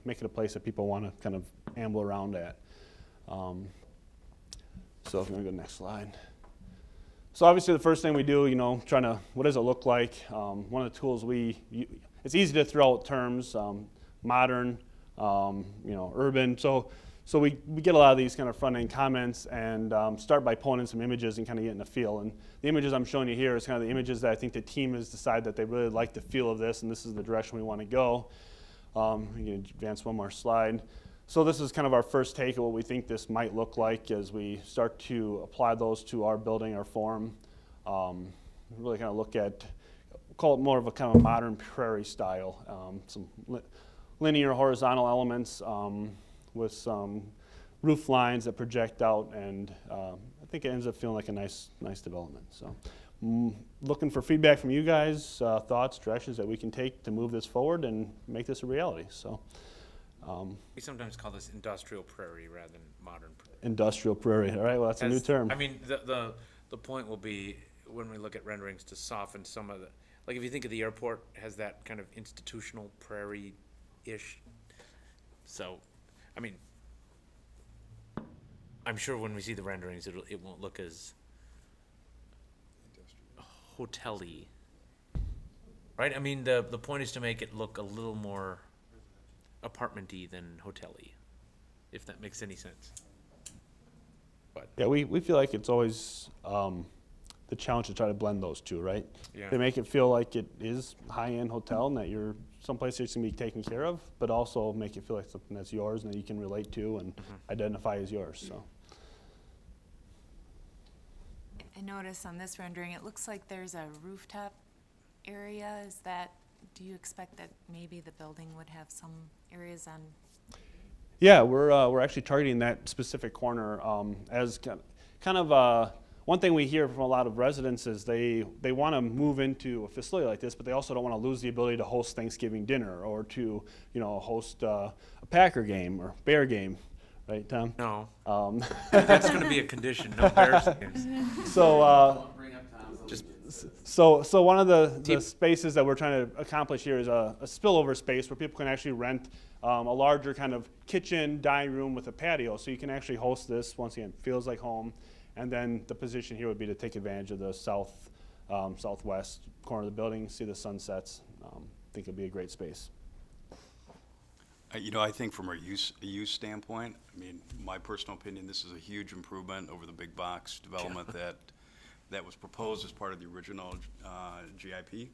make it a place that people want to kind of amble around at. So if you want to go to the next slide. So obviously the first thing we do, what does it look like? One of the tools it's easy to throw out terms, modern, urban. So we get a lot of these kind of front end comments and start by pulling in some images and kind of getting a feel. And the images I'm showing you here is kind of the images that I think the team has decided that they really like the feel of this, and this is the direction we want to go. We can advance one more slide. So this is kind of our first take of what we think this might look like as we start to apply those to our building, our form. Really kind of look at, call it more of a kind of modern prairie style. Some linear horizontal elements with some roof lines that project out, and I think it ends up feeling like a nice development. So looking for feedback from you guys, thoughts, directions that we can take to move this forward and make this a reality. So. We sometimes call this industrial prairie rather than modern prairie. Industrial prairie, all right, well, that's a new term. I mean, the point will be, when we look at renderings, to soften some of the, like if you think of the airport, has that kind of institutional prairie-ish. So, I mean, I'm sure when we see the renderings, it won't look as hotel-y. Right? I mean, the point is to make it look a little more apartment-y than hotel-y, if that makes any sense. Yeah, we feel like it's always the challenge to try to blend those two, right? Yeah. They make it feel like it is high-end hotel and that you're someplace that's gonna be taken care of, but also make it feel like something that's yours and that you can relate to and identify as yours, so. I notice on this rendering, it looks like there's a rooftop area. Is that, do you expect that maybe the building would have some areas on? Yeah, we're actually targeting that specific corner as kind of one thing we hear from a lot of residents is they want to move into a facility like this, but they also don't want to lose the ability to host Thanksgiving dinner or to host a Packer game or Bear game, right, Tom? No. That's going to be a condition. No Bears games. So. Just So one of the spaces that we're trying to accomplish here is a spillover space where people can actually rent a larger kind of kitchen, dining room with a patio. So you can actually host this, once again, feels like home. And then the position here would be to take advantage of the southwest corner of the building, see the sunsets. I think it'd be a great space. I think from a use standpoint, I mean, my personal opinion, this is a huge improvement over the big box development that was proposed as part of the original GIP.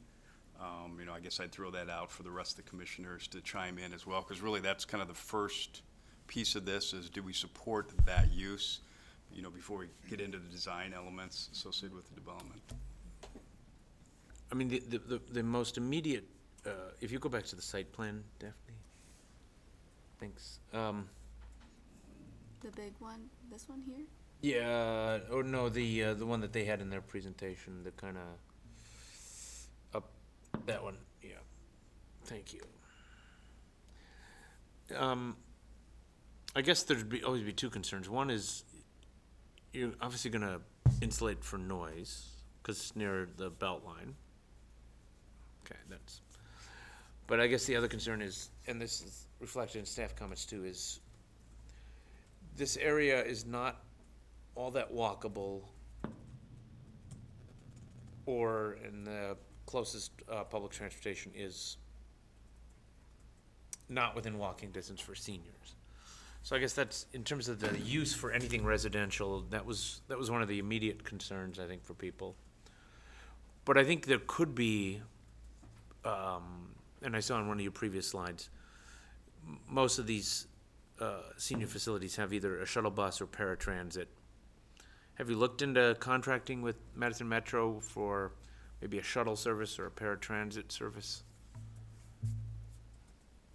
I guess I'd throw that out for the rest of the commissioners to chime in as well, because really that's kind of the first piece of this is, do we support that use, before we get into the design elements associated with the development. I mean, the most immediate, if you go back to the site plan, Daphne, thanks. The big one, this one here? Yeah, or no, the one that they had in their presentation, the kind of up that one. Yeah, thank you. I guess there'd always be two concerns. One is you're obviously going to insulate for noise because it's near the belt line. Okay, that's. But I guess the other concern is, and this is reflected in staff comments too, is this area is not all that walkable, and the closest public transportation is not within walking distance for seniors. So I guess that's, in terms of the use for anything residential, that was one of the immediate concerns, I think, for people. But I think there could be, and I saw on one of your previous slides, most of these senior facilities have either a shuttle bus or paratransit. Have you looked into contracting with Middleton Metro for maybe a shuttle service or a paratransit service?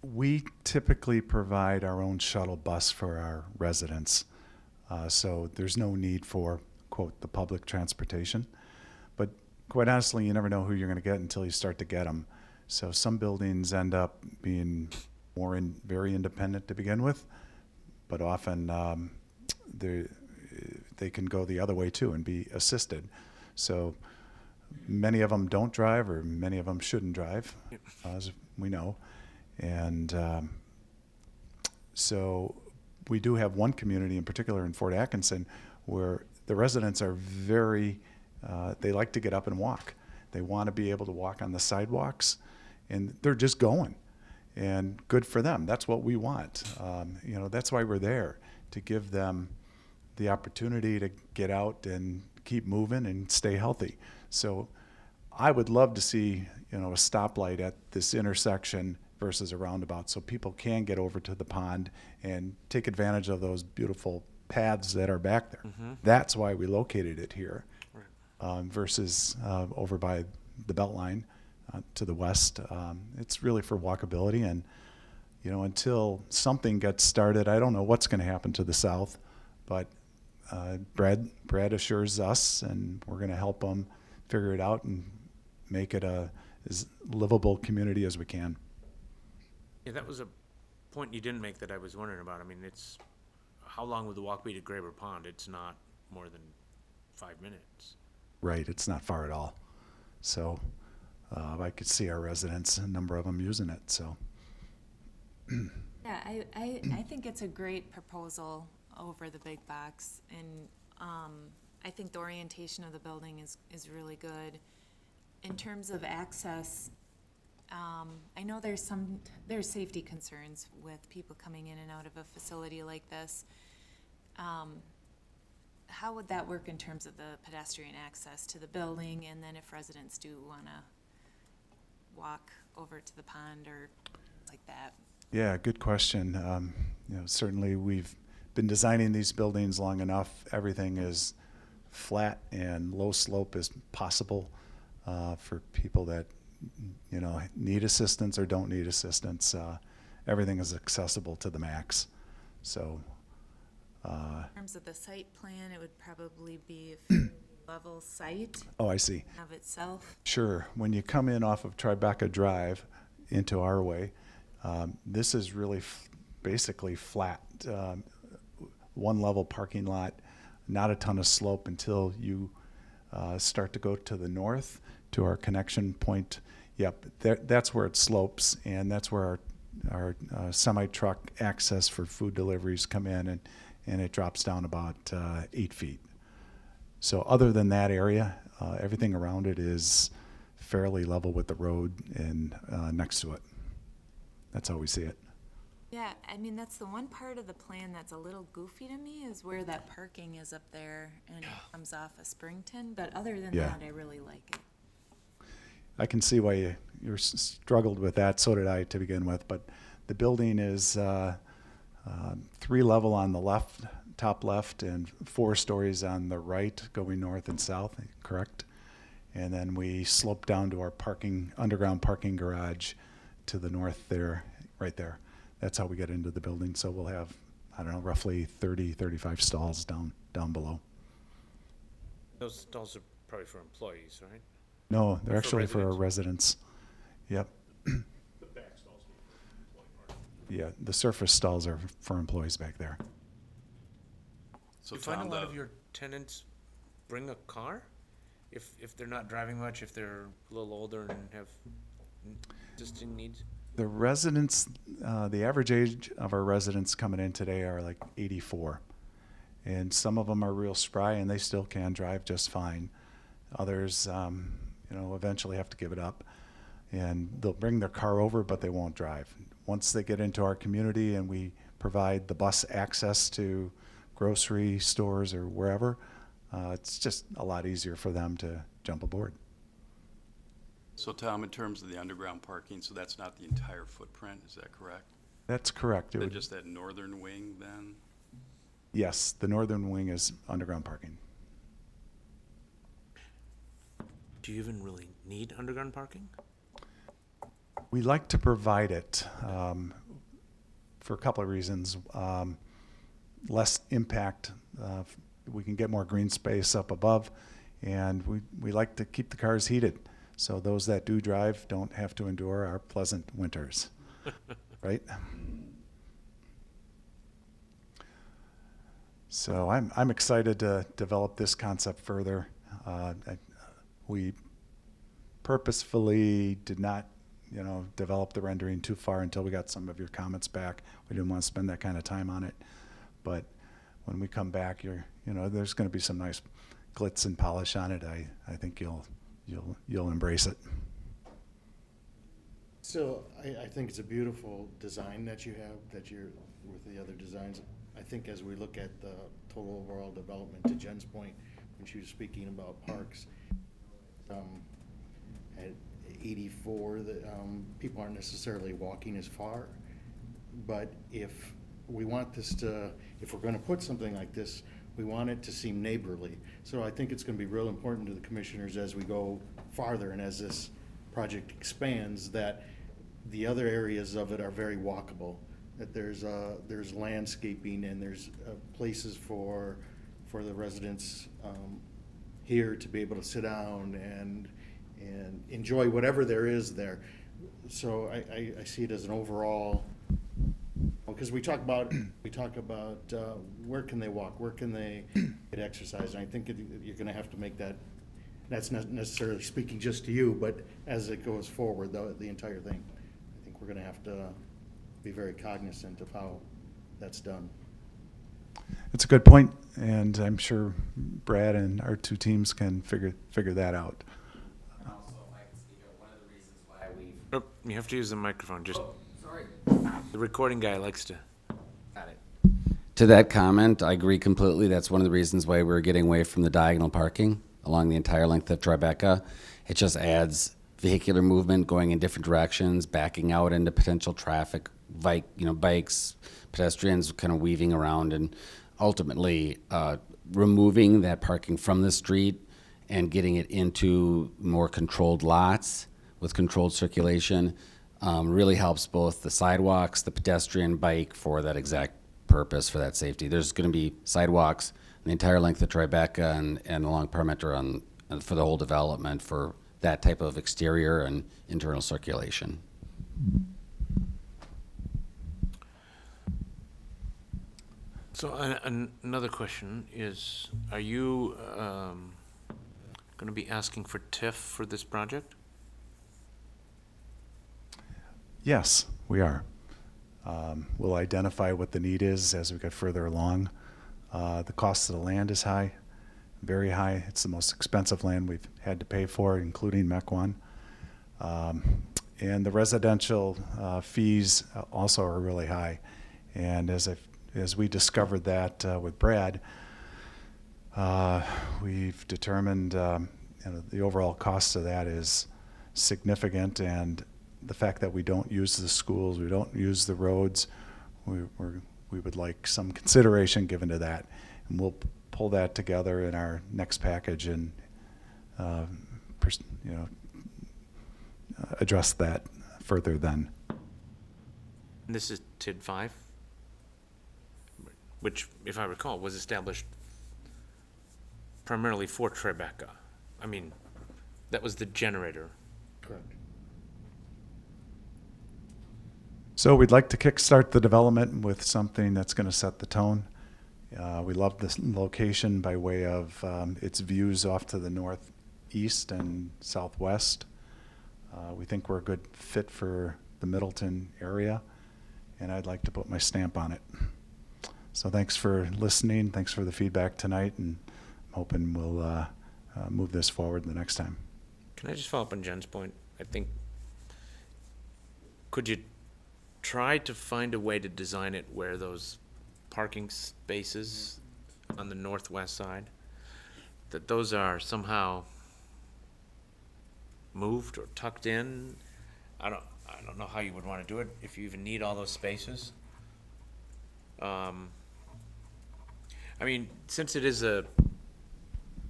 We typically provide our own shuttle bus for our residents, so there's no need for, quote, the public transportation. But quite honestly, you never know who you're going to get until you start to get them. So some buildings end up being very independent to begin with, but often they can go the other way too and be assisted. So many of them don't drive, or many of them shouldn't drive, as we know. And so we do have one community in particular in Fort Atkinson where the residents are they like to get up and walk. They want to be able to walk on the sidewalks, and they're just going. And good for them. That's what we want. That's why we're there, to give them the opportunity to get out and keep moving and stay healthy. So I would love to see, a stoplight at this intersection versus a roundabout, so people can get over to the pond and take advantage of those beautiful paths that are back there. Mm-hmm. That's why we located it here, right. Versus over by the Beltline to the west. It's really for walkability, and until something gets started, I don't know what's going to happen to the south, but Brad assures us, and we're going to help them figure it out and make it as livable community as we can. Yeah, that was a point you didn't make that I was wondering about. I mean, how long would the walk be to Graber Pond? It's not more than 5 minutes. Right, it's not far at all. So I could see our residents, a number of them using it. So Yeah, I think it's a great proposal over the big box, and I think the orientation of the building is really good. In terms of access, I know there's safety concerns with people coming in and out of a facility like this. How would that work in terms of the pedestrian access to the building, and then if residents do wanna walk over to the pond or like that? Yeah, good question. Certainly we've been designing these buildings long enough. Everything is flat and low slope as possible for people that need assistance or don't need assistance. Everything is accessible to the max. So. In terms of the site plan, it would probably be a level site Oh, I see. of itself. Sure. When you come in off of Tribeca Drive into our way, this is really basically flat, one level parking lot, not a ton of slope until you start to go to the north to our connection point. Yep, that's where it slopes, and that's where our semi-truck access for food deliveries come in, and it drops down about 8 feet. So other than that area, everything around it is fairly level with the road and next to it. That's how we see it. Yeah, I mean, that's the one part of the plan that's a little goofy to me, is where that parking is up there and it comes off of Springton, but other than Yeah. that, I really like it. I can see why you struggled with that. So did I to begin with. But the building is 3 level on the left, top left, and 4 stories on the right, going north and south. Correct. And then we slope down to our underground parking garage to the north there, right there. That's how we get into the building. So we'll have, I don't know, roughly 30, 35 stalls down below. Those stalls are probably for employees, right? No, they're Or for actually for our residents. Yep. The back stalls. Yeah, the surface stalls are for employees back there. So Do you find Tom, a lot the- of your tenants bring a car? If they're not driving much, if they're a little older and have existing needs? The residents, the average age of our residents coming in today are like 84. And some of them are real spry and they still can drive just fine. Others, eventually have to give it up. And they'll bring their car over, but they won't drive. Once they get into our community and we provide the bus access to grocery stores or wherever, it's just a lot easier for them to jump aboard. So Tom, in terms of the underground parking, so that's not the entire footprint, is that correct? That's correct. It Is that would, just that northern wing then? yes, the northern wing is underground parking. Do you even really need underground parking? We like to provide it for a couple of reasons. Less impact. We can get more green space up above, and we like to keep the cars heated. So those that do drive don't have to endure our pleasant winters, right? So I'm excited to develop this concept further. We purposefully did not, develop the rendering too far until we got some of your comments back. We didn't want to spend that kind of time on it, but when we come back, there's going to be some nice glitz and polish on it. I think you'll embrace it. So I think it's a beautiful design that you have, that you're with the other designs. I think as we look at the total overall development, to Jen's point, when she was speaking about parks, at 84, that people aren't necessarily walking as far. But if we want this if we're gonna put something like this, we want it to seem neighborly. So I think it's gonna be real important to the commissioners as we go farther and as this project expands, that the other areas of it are very walkable. That there's landscaping and there's places for the residents here to be able to sit down and enjoy whatever there is there. So I see it as an overall, because we talk about where can they walk, where can they get exercise, and I think you're going to have to make that. That's not necessarily speaking just to you, but as it goes forward, the entire thing, I think we're going to have to be very cognizant of how that's done. It's a good point, and I'm sure Brad and our two teams can figure that out. And also, if I can speak up, one of the reasons why we've. Oh, you have to use the microphone, just, Sorry. the recording guy likes to. Got it. To that comment, I agree completely. That's one of the reasons why we're getting away from the diagonal parking along the entire length of Tribeca. It just adds vehicular movement going in different directions, backing out into potential traffic, bikes, pedestrians kind of weaving around, and ultimately removing that parking from the street and getting it into more controlled lots with controlled circulation really helps both the sidewalks, the pedestrian, bike for that exact purpose, for that safety. There's going to be sidewalks the entire length of Tribeca and along Perimeter for the whole development for that type of exterior and internal circulation. So another question is, are you going to be asking for TIF for this project? Yes, we are. We'll identify what the need is as we get further along. The cost of the land is high, very high. It's the most expensive land we've had to pay for, including MEC 1. And the residential fees also are really high. And as we discovered that with Brad, we've determined the overall cost of that is significant, and the fact that we don't use the schools, we don't use the roads, we would like some consideration given to that, and we'll pull that together in our next package and address that further then. And this is TID 5, which, if I recall, was established primarily for Tribeca. I mean, that was the generator. Correct. So we'd like to kickstart the development with something that's going to set the tone. We love this location by way of its views off to the northeast and southwest. We think we're a good fit for the Middleton area, and I'd like to put my stamp on it. So thanks for listening. Thanks for the feedback tonight, and I'm hoping we'll move this forward the next time. Can I just follow up on Jen's point? I think, could you try to find a way to design it where those parking spaces on the northwest side, that those are somehow moved or tucked in? I don't know how you would want to do it, if you even need all those spaces. I mean, since it is a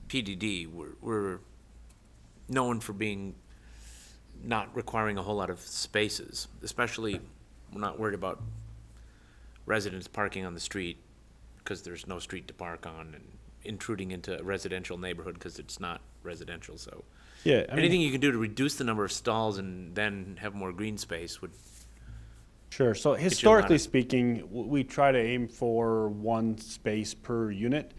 PDD, we're known for being not requiring a whole lot of spaces, especially we're not worried about residents parking on the street because there's no street to park on, and intruding into a residential neighborhood because it's not residential. So Yeah, I mean, anything you can do to reduce the number of stalls and then have more green space would. sure. So historically speaking, we try to aim for one space per unit.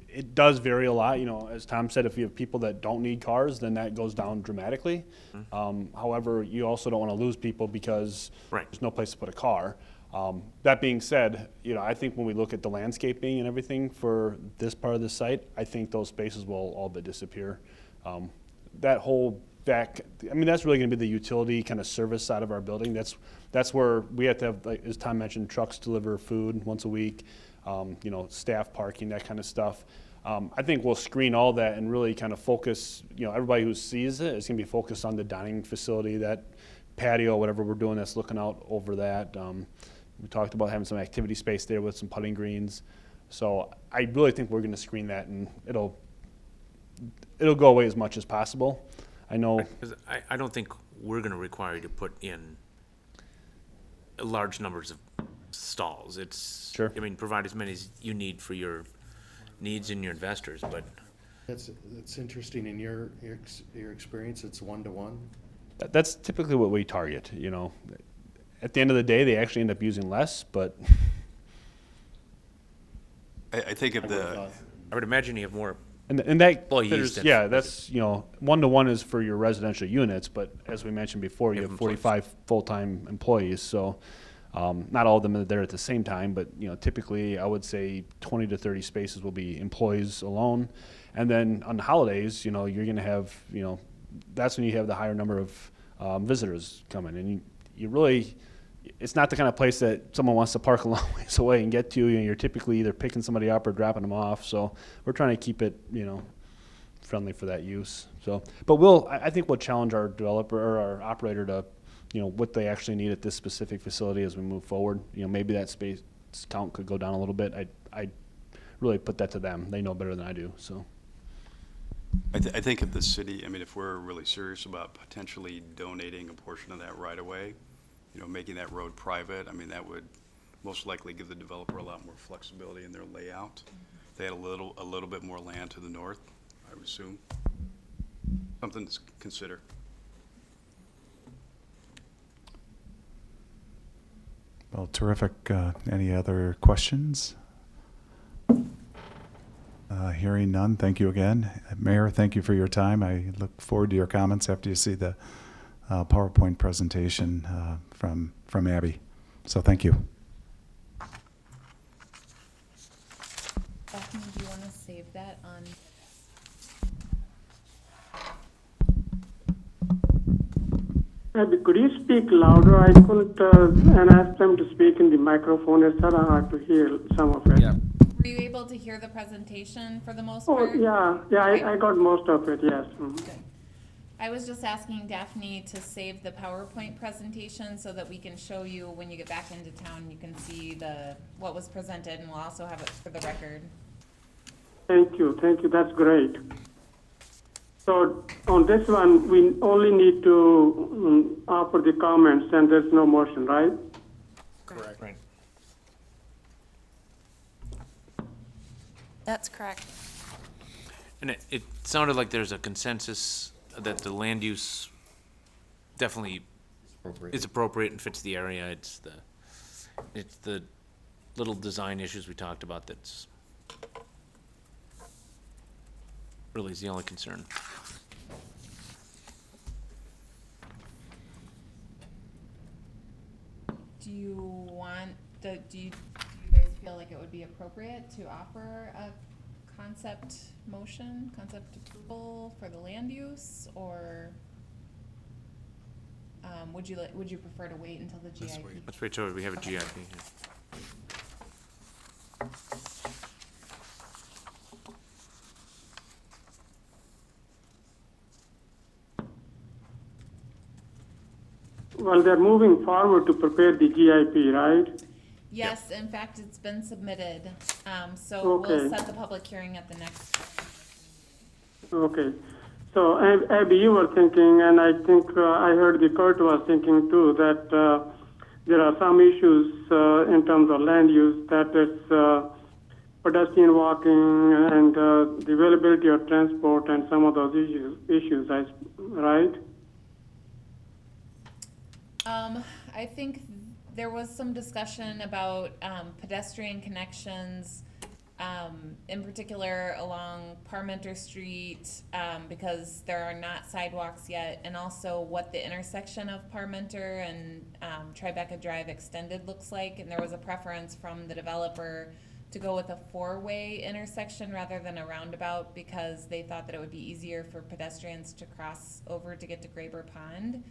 It does vary a lot. You know, as Tom said, if you have people that don't need cars, then that goes down dramatically. However, you also don't want to lose people because Right. there's no place to put a car. That being said, you know, I think when we look at the landscaping and everything for this part of the site, I think those spaces will all but disappear. That whole back, I mean, that's really going to be the utility kind of service side of our building. That's where we have to have, like, as Tom mentioned, trucks deliver food once a week, you know, staff parking, that kind of stuff. I think we'll screen all that and really kind of focus, you know, everybody who sees it is going to be focused on the dining facility, that patio, whatever we're doing that's looking out over that. We talked about having some activity space there with some putting greens. So I really think we're going to screen that, and it'll go away as much as possible. I know. 'Cause I don't think we're going to require you to put in large numbers of stalls. It's, Sure. I mean, provide as many as you need for your needs and your investors, but That's interesting. In your experience, it's 1-to-1? That's typically what we target, you know. At the end of the day, they actually end up using less, but I think if the, I would imagine you have more. and that Employees there's, than- yeah, that's, you know, 1-to-1 is for your residential units, but as we mentioned before, you have 45 full-time employees, so Not all of them are there at the same time, but, you know, typically I would say 20 to 30 spaces will be employees alone. And then on the holidays, you know, you're going to have, you know, that's when you have the higher number of visitors coming. And you really, it's not the kind of place that someone wants to park a long ways away and get to. You know, you're typically either picking somebody up or dropping them off. So we're trying to keep it, you know, friendly for that use. So, but I think we'll challenge our developer or our operator to, you know, what they actually need at this specific facility as we move forward. You know, maybe that space count could go down a little bit. I really put that to them. They know better than I do. So. I think if the city, I mean, if we're really serious about potentially donating a portion of that right away, you know, making that road private, I mean, that would most likely give the developer a lot more flexibility in their layout. They had a little bit more land to the north, I would assume. Something to consider. Well, terrific. Any other questions? Hearing none, thank you again. Mayor, thank you for your time. I look forward to your comments after you see the PowerPoint presentation from Abby. So thank you. Daphne, do you want to save that on? Abby, could you speak louder? I couldn't, and ask them to speak in the microphone. It's kind of hard to hear some of it. Yeah. Were you able to hear the presentation for the most Oh, part? yeah, Okay. I got most of it, yes. Mhm. Good. I was just asking Daphne to save the PowerPoint presentation so that we can show you when you get back into town, you can see what was presented, and we'll also have it for the record. Thank you, that's great. So on this one, we only need to offer the comments and there's no motion, right? Correct. Right. That's correct. And it sounded like there's a consensus that the land use definitely is appropriate and fits the area. It's the little design issues we talked about that's really is the only concern. Do you guys feel like it would be appropriate to offer a concept approval for the land use, or would you prefer to wait until the GIP? Let's wait till we have a GIP. Yeah. Well, they're moving forward to prepare the GIP, right? Yes, in fact, it's been submitted, so Okay. we'll set the public hearing at the next. Okay. So Abby, you were thinking, and I think I heard the Kurt was thinking too, that there are some issues in terms of land use, that it's pedestrian walking and the availability of transport and some of those issues, right? I think there was some discussion about pedestrian connections, in particular along Parmenter Street, because there are not sidewalks yet, and also what the intersection of Parmenter and Tribeca Drive Extended looks like. And there was a preference from the developer to go with a four-way intersection rather than a roundabout, because they thought that it would be easier for pedestrians to cross over to get to Graber Pond.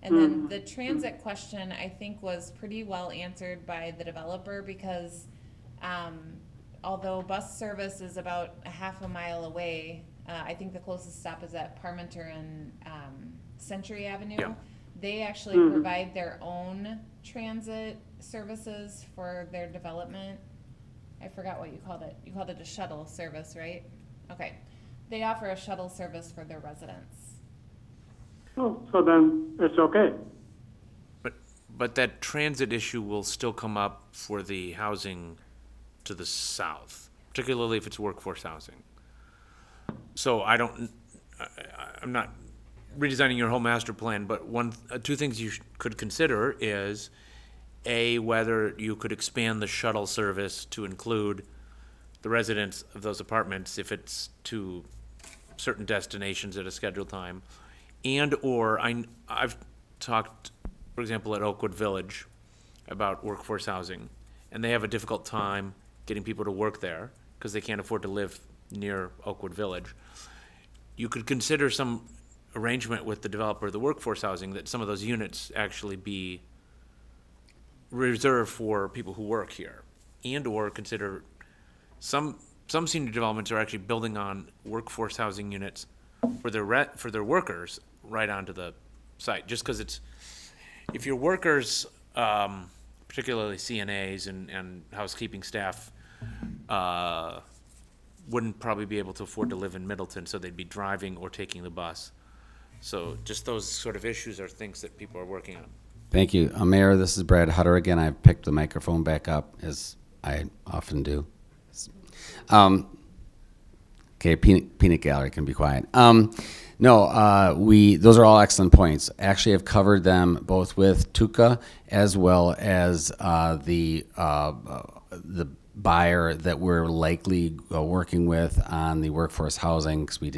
And then the transit question, I think, was pretty well answered by the developer, because although bus service is about a half a mile away, I think the closest stop is at Parmenter and Century Avenue. Yeah. They actually provide their own transit services for their development. I forgot what you called it. You called it a shuttle service, right? Okay. They offer a shuttle service for their residents. Oh, so then it's okay. But that transit issue will still come up for the housing to the south, particularly if it's workforce housing. So I'm not redesigning your whole master plan, but two things you could consider is, A, whether you could expand the shuttle service to include the residents of those apartments if it's to certain destinations at a scheduled time. And/or I've talked, for example, at Oakwood Village, about workforce housing, and they have a difficult time getting people to work there because they can't afford to live near Oakwood Village. You could consider some arrangement with the developer of the workforce housing that some of those units actually be reserved for people who work here, and/or consider some senior developments are actually building on workforce housing units for their workers right onto the site. Just because if your workers, particularly CNAs and housekeeping staff, wouldn't probably be able to afford to live in Middleton, so they'd be driving or taking the bus. So just those sort of issues are things that people are working on. Thank you. Mayor, this is Brad Hutter again. I've picked the microphone back up, as I often do. Okay, peanut gallery can be quiet. Those are all excellent points. Actually, I've covered them both with Tuca as well as the buyer that we're likely working with on the workforce housing, because we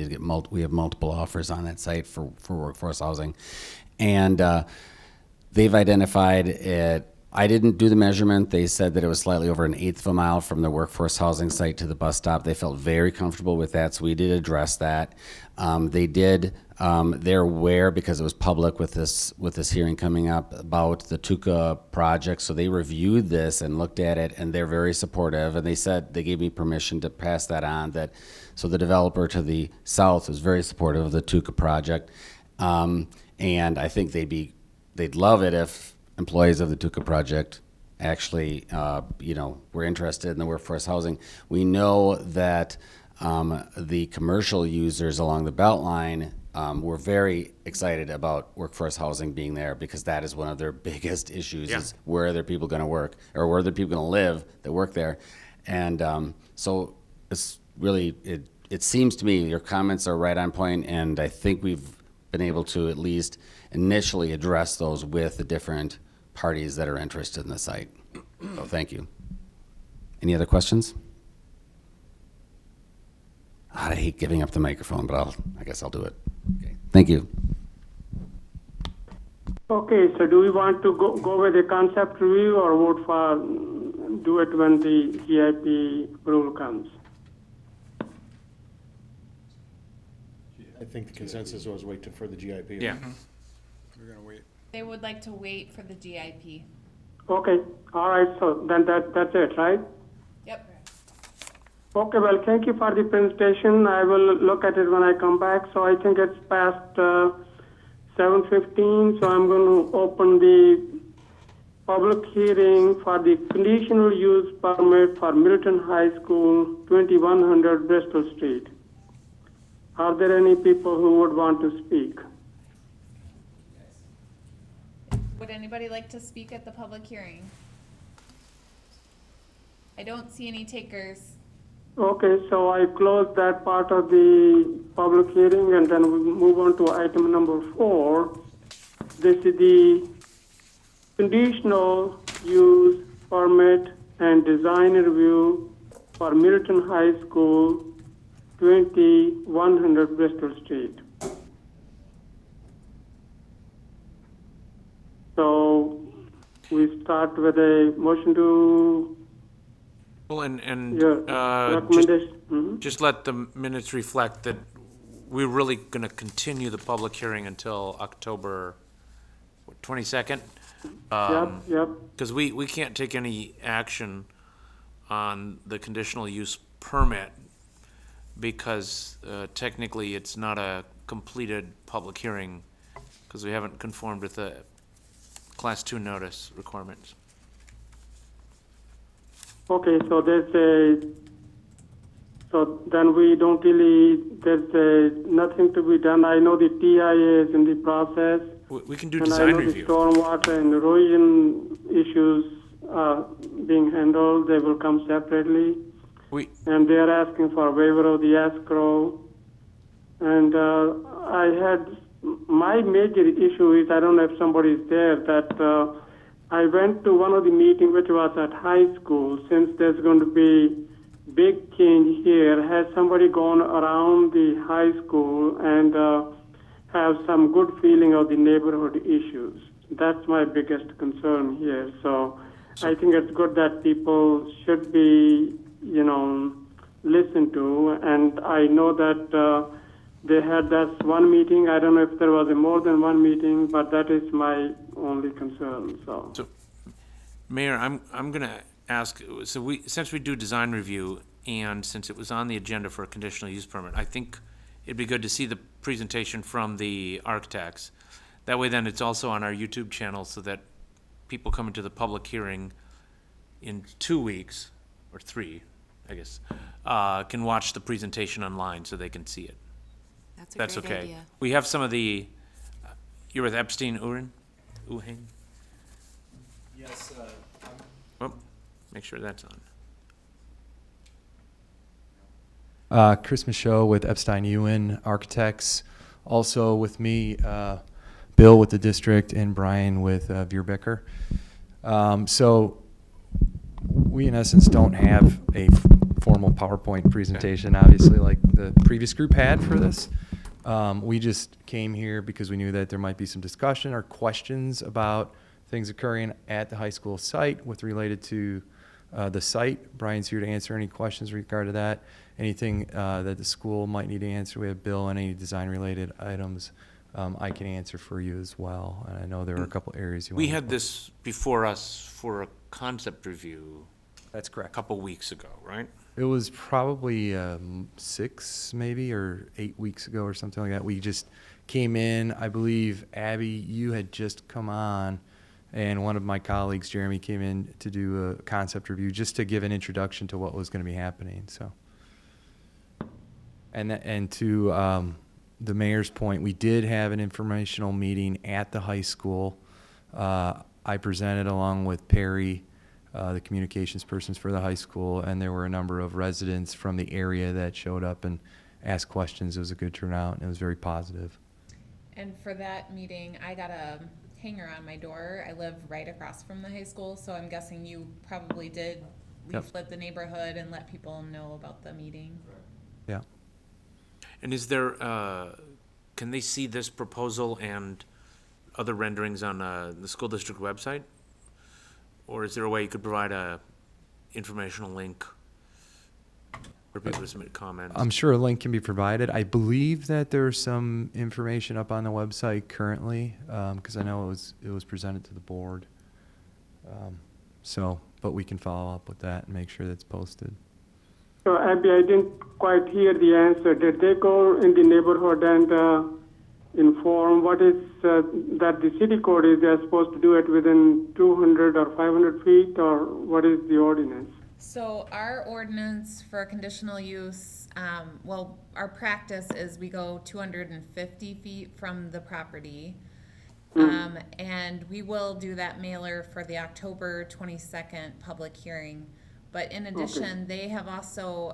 have multiple offers on that site for workforce housing, and they've identified it. I didn't do the measurement. They said that it was slightly over 1/8 of a mile from the workforce housing site to the bus stop. They felt very comfortable with that, so we did address that. They're aware, because it was public with this hearing coming up, about the Tuca project. So they reviewed this and looked at it, and they're very supportive. And they said they gave me permission to pass that on. So the developer to the south was very supportive of the Tuca project, and I think they'd love it if employees of the Tuca project actually, were interested in the workforce housing. We know that the commercial users along the Beltline were very excited about workforce housing being there, because that is one of their biggest issues. Yeah. Is where are their people going to work, or where are the people going to live that work there? And so it's really, it seems to me your comments are right on point, and I think we've been able to at least initially address those with the different parties that are interested in the site. So thank you. Any other questions? I hate giving up the microphone, but I guess I'll do it. Okay. Thank you. Okay, so do we want to go with the concept review or vote for, do it when the GIP rule comes? I think the consensus was wait for the GIP. Yeah. We're gonna wait. They would like to wait for the GIP. Okay, all right, so then that's it, right? Yep. Okay, well, thank you for the presentation. I will look at it when I come back. So I think it's past 7:15, so I'm going to open the public hearing for the conditional use permit for Middleton High School, 2100 Bristol Street. Are there any people who would want to speak? Would anybody like to speak at the public hearing? I don't see any takers. Okay, so I close that part of the public hearing, and then we move on to item number 4. This is the conditional use permit and design review for Middleton High School, 2100 Bristol Street. So we start with a motion to Well, and your recommendation. just let the minutes reflect that we're really going to continue the public hearing until October 22nd. Yep. Because we can't take any action on the conditional use permit, because technically it's not a completed public hearing, because we haven't conformed with the Class 2 notice requirements. Okay, so so then we don't really, there's nothing to be done. I know the TIA is in the process. We can do And I design know review. the stormwater and erosion issues are being handled. They will come separately. And they are asking for a waiver of the escrow. And my major issue is, I don't know if somebody is there, that I went to one of the meetings which was at high school. Since there's going to be big change here, has somebody gone around the high school and have some good feeling of the neighborhood issues? That's my biggest concern here. So I think it's good that people should be, listened to. And I know that they had that one meeting. I don't know if there was a more than one meeting, but that is my only concern. So Mayor, I'm gonna ask, so since we do design review, and since it was on the agenda for a conditional use permit, I think it'd be good to see the presentation from the architects. That way then it's also on our YouTube channel so that people coming to the public hearing in 2 weeks, or 3, I guess, can watch the presentation online so they can see it. That's a That's great okay. idea. We have some of the, you're with Epstein Uhing? Yes, Oh, make sure that's on. Chris Michaud with Epstein Ewan Architects. Also with me, Bill with the district, and Brian with Veerbecker. So we in essence don't have a formal PowerPoint presentation, obviously, like the previous group had for this. We just came here because we knew that there might be some discussion or questions about things occurring at the high school site with related to the site. Brian's here to answer any questions in regard to that. Anything that the school might need to answer. We have Bill on any design-related items. I can answer for you as well. And I know there were a couple areas you We wanted had to- this before us for a concept review That's a correct. couple weeks ago, right? It was probably 6 maybe or 8 weeks ago or something like that. We just came in. I believe, Abby, you had just come on, and one of my colleagues, Jeremy, came in to do a concept review just to give an introduction to what was going to be happening. So, and to the mayor's point, we did have an informational meeting at the high school. I presented along with Perry, the communications persons for the high school, and there were a number of residents from the area that showed up and asked questions. It was a good turnout, and it was very positive. And for that meeting, I got a hanger on my door. I live right across from the high school, so I'm guessing you probably did Yep. leaflet the neighborhood and let people know about the meeting. Yeah. And is there, can they see this proposal and other renderings on the school district website? Or is there a way you could provide a informational link for people to submit comments? I'm sure a link can be provided. I believe that there's some information up on the website currently, because I know it was presented to the board. But we can follow up with that and make sure that's posted. So Abby, I didn't quite hear the answer. Did they go in the neighborhood and inform what is that the city code is? They're supposed to do it within 200 or 500 feet, or what is the ordinance? So our ordinance for conditional use, our practice is we go 250 feet from the property. And we will do that mailer for the October 22nd public hearing. But in addition, they have also,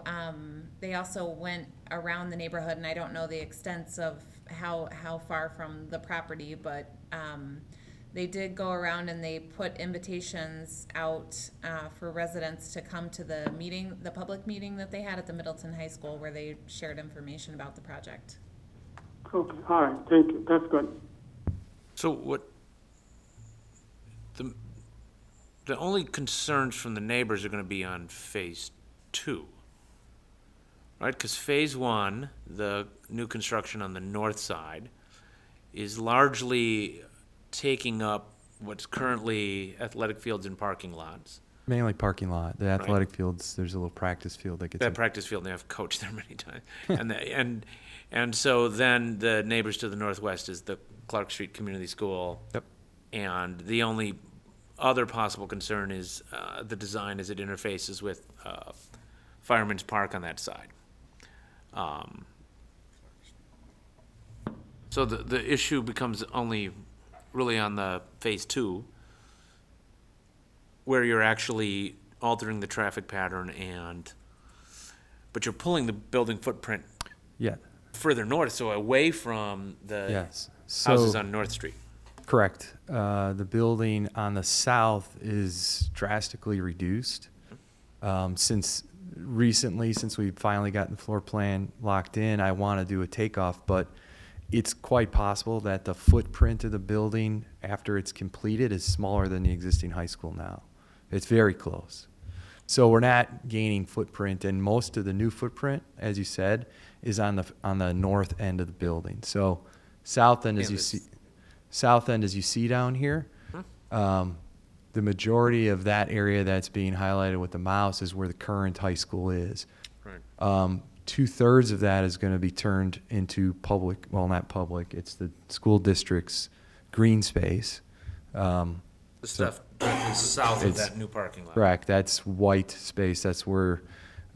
they also went around the neighborhood, and I don't know the extents of how far from the property, but they did go around and they put invitations out for residents to come to the meeting, the public meeting that they had at the Middleton High School, where they shared information about the project. Okay, all right, thank you. That's good. So what, the only concerns from the neighbors are gonna be on phase 2, right? Because phase 1, the new construction on the north side, is largely taking up what's currently athletic fields and parking lots. Mainly parking lot. The athletic fields, there's a little practice field that gets That in. practice field, and they have coached there many times. And so then the neighbors to the northwest is the Clark Street Community School. Yep. And the only other possible concern is the design as it interfaces with Fireman's Park on that side. So the issue becomes only really on the phase 2, where you're actually altering the traffic pattern but you're pulling the building footprint Yeah. further north, so away from the Yes. houses So- on North Street. Correct. The building on the south is drastically reduced. Since we've finally gotten the floor plan locked in, I want to do a takeoff, but it's quite possible that the footprint of the building after it's completed is smaller than the existing high school now. It's very close. So we're not gaining footprint, and most of the new footprint, as you said, is on the north end of the building. So south end, as you see down here, the majority of that area that's being highlighted with the mouse is where the current high school is. Right. 2/3 of that is going to be turned into public, well, not public, it's the school district's green space. The stuff directly south of It's- that new parking lot. Correct, that's white space, that's where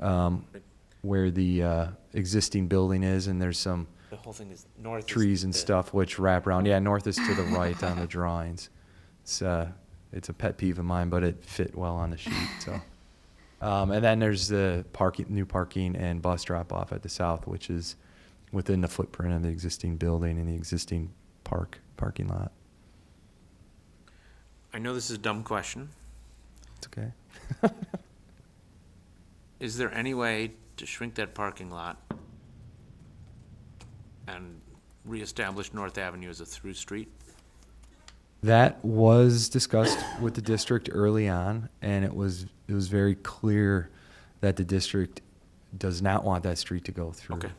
the existing building is, and there's some The whole thing is north. trees and stuff which wrap around. Yeah, north is to the right on the drawings. It's a pet peeve of mine, but it fit well on the sheet, so. And then there's the new parking and bus drop-off at the south, which is within the footprint of the existing building and the existing parking lot. I know this is a dumb question. It's okay. Is there any way to shrink that parking lot and reestablish North Avenue as a through street? That was discussed with the district early on, and it was very clear that the district does not want that street to go through. Okay.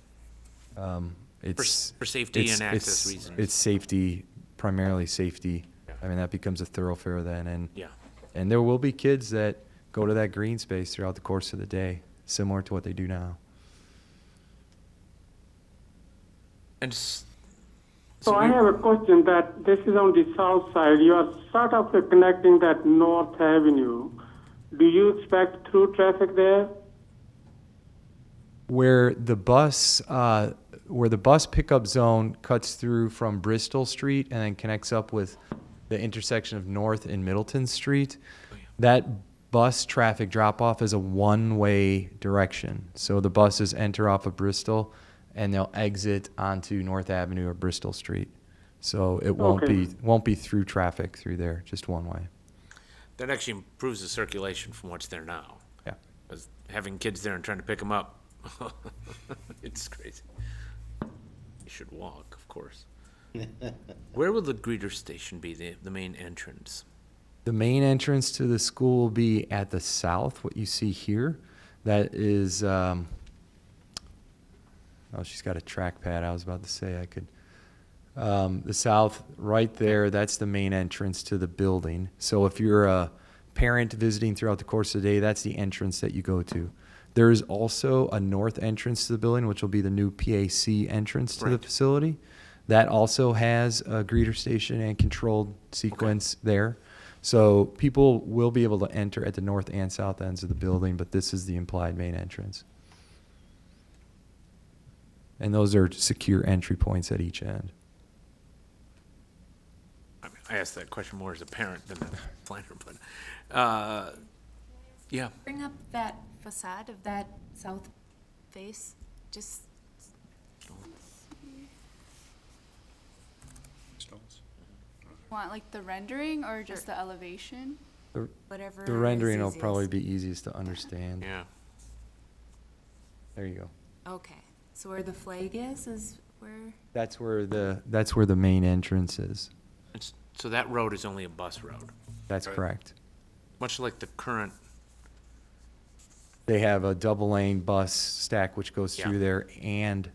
It's For safety and access reasons. It's safety, primarily safety. Yeah. I mean, that becomes a thoroughfare then, Yeah. and there will be kids that go to that green space throughout the course of the day, similar to what they do now. And So I have a question that this is on the south side. You are sort of connecting that North Avenue. Do you expect through traffic there? Where the bus pickup zone cuts through from Bristol Street and then connects up with the intersection of North and Middleton Street, that bus traffic drop-off is a one-way direction. So the buses enter off of Bristol and they'll exit onto North Avenue or Bristol Street. So it won't be through traffic through there, just one way. that actually improves the circulation from what's there now. Yeah. Because having kids there and trying to pick them up, it's crazy. You should walk, of course. Where will the greeter station be, the main entrance? The main entrance to the school will be at the south, what you see here. That is, oh, she's got a trackpad. I was about to say I could. The south, right there, that's the main entrance to the building. So if you're a parent visiting throughout the course of the day, that's the entrance that you go to. There is also a north entrance to the building, which will be the new PAC entrance to the Right. facility. That also has a greeter station and controlled sequence there. So people will be able to enter at the north and south ends of the building, but this is the implied main entrance. And those are secure entry points at each end. I mean, I asked that question more as a parent than a planner, but, yeah. Bring up that facade of that south face, just, Want like the rendering or just the elevation? whatever. The rendering will is probably easiest. be easiest to understand. Yeah. There you go. Okay, so where the flag is where, That's where the main entrance is. So that road is only a bus road, That's correct. much like the current, They have a double lane bus stack which goes through Yeah. there and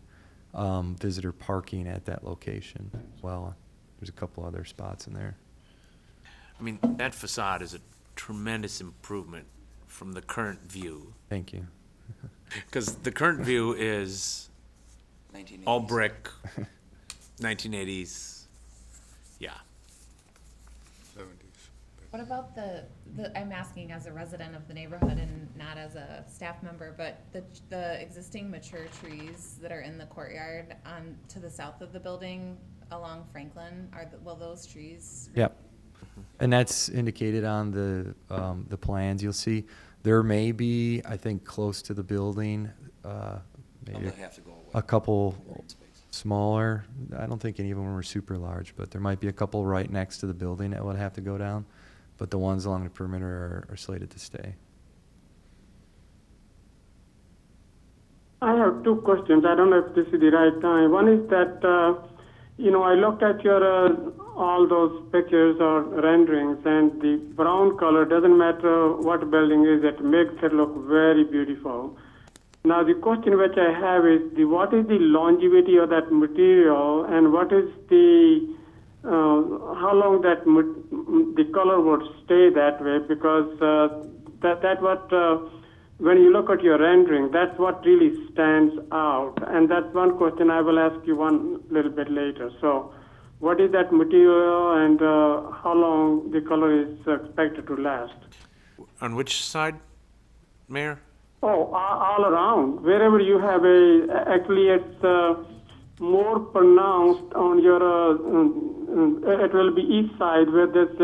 visitor parking at that location. Well, there's a couple other spots in there. I mean, that facade is a tremendous improvement from the current view. Thank you. Because the current view is all brick, 1980s, yeah. What about I'm asking as a resident of the neighborhood and not as a staff member, but the existing mature trees that are in the courtyard to the south of the building along Franklin, will those trees? Yep. And that's indicated on the plans you'll see. There may be, I think, close to the building, maybe a couple smaller. I don't think any of them were super large, but there might be a couple right next to the building that would have to go down. But the ones along the perimeter are slated to stay. I have two questions. I don't know if this is the right time. One is that I looked at your all those pictures or renderings, and the brown color doesn't matter what building is. It makes it look very beautiful. Now the question which I have is what is the longevity of that material, and what is the how long the color would stay that way? Because that what when you look at your rendering, that's what really stands out, and that's one question I will ask you one little bit later. So, what is that material, and how long the color is expected to last? On which side, Mayor? Oh, all around. Wherever you have actually it's more pronounced on your, it will be east side where there's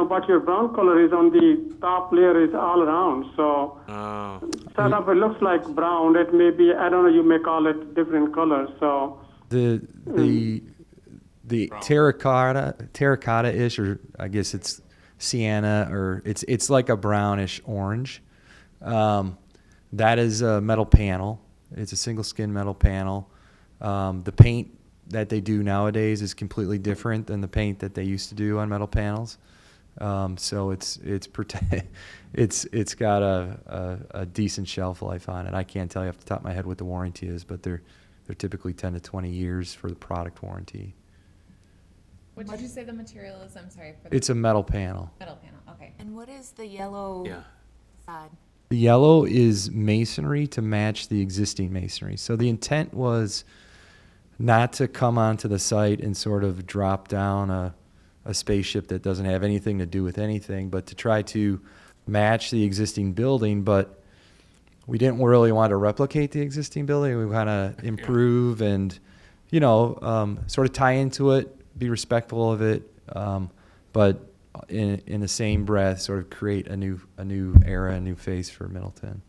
but your brown color is on the top layer is all around. So, sort of it looks like brown. It may be, I don't know, you may call it different colors. So, The terracotta-ish, or I guess it's sienna, or it's like a brownish orange. That is a metal panel. It's a single skin metal panel. The paint that they do nowadays is completely different than the paint that they used to do on metal panels. So it's got a decent shelf life on it. I can't tell you off the top of my head what the warranty is, but they're typically 10 to 20 years for the product warranty. What did you say the material is? I'm sorry. For the It's a metal panel. metal panel. Okay. And what is the yellow Yeah. side? The yellow is masonry to match the existing masonry. So the intent was not to come onto the site and sort of drop down a spaceship that doesn't have anything to do with anything, but to try to match the existing building. But we didn't really want to replicate the existing building. We want to improve and, sort of tie into it, be respectful of it, but in the same breath, sort of create a new era, a new face for Middleton.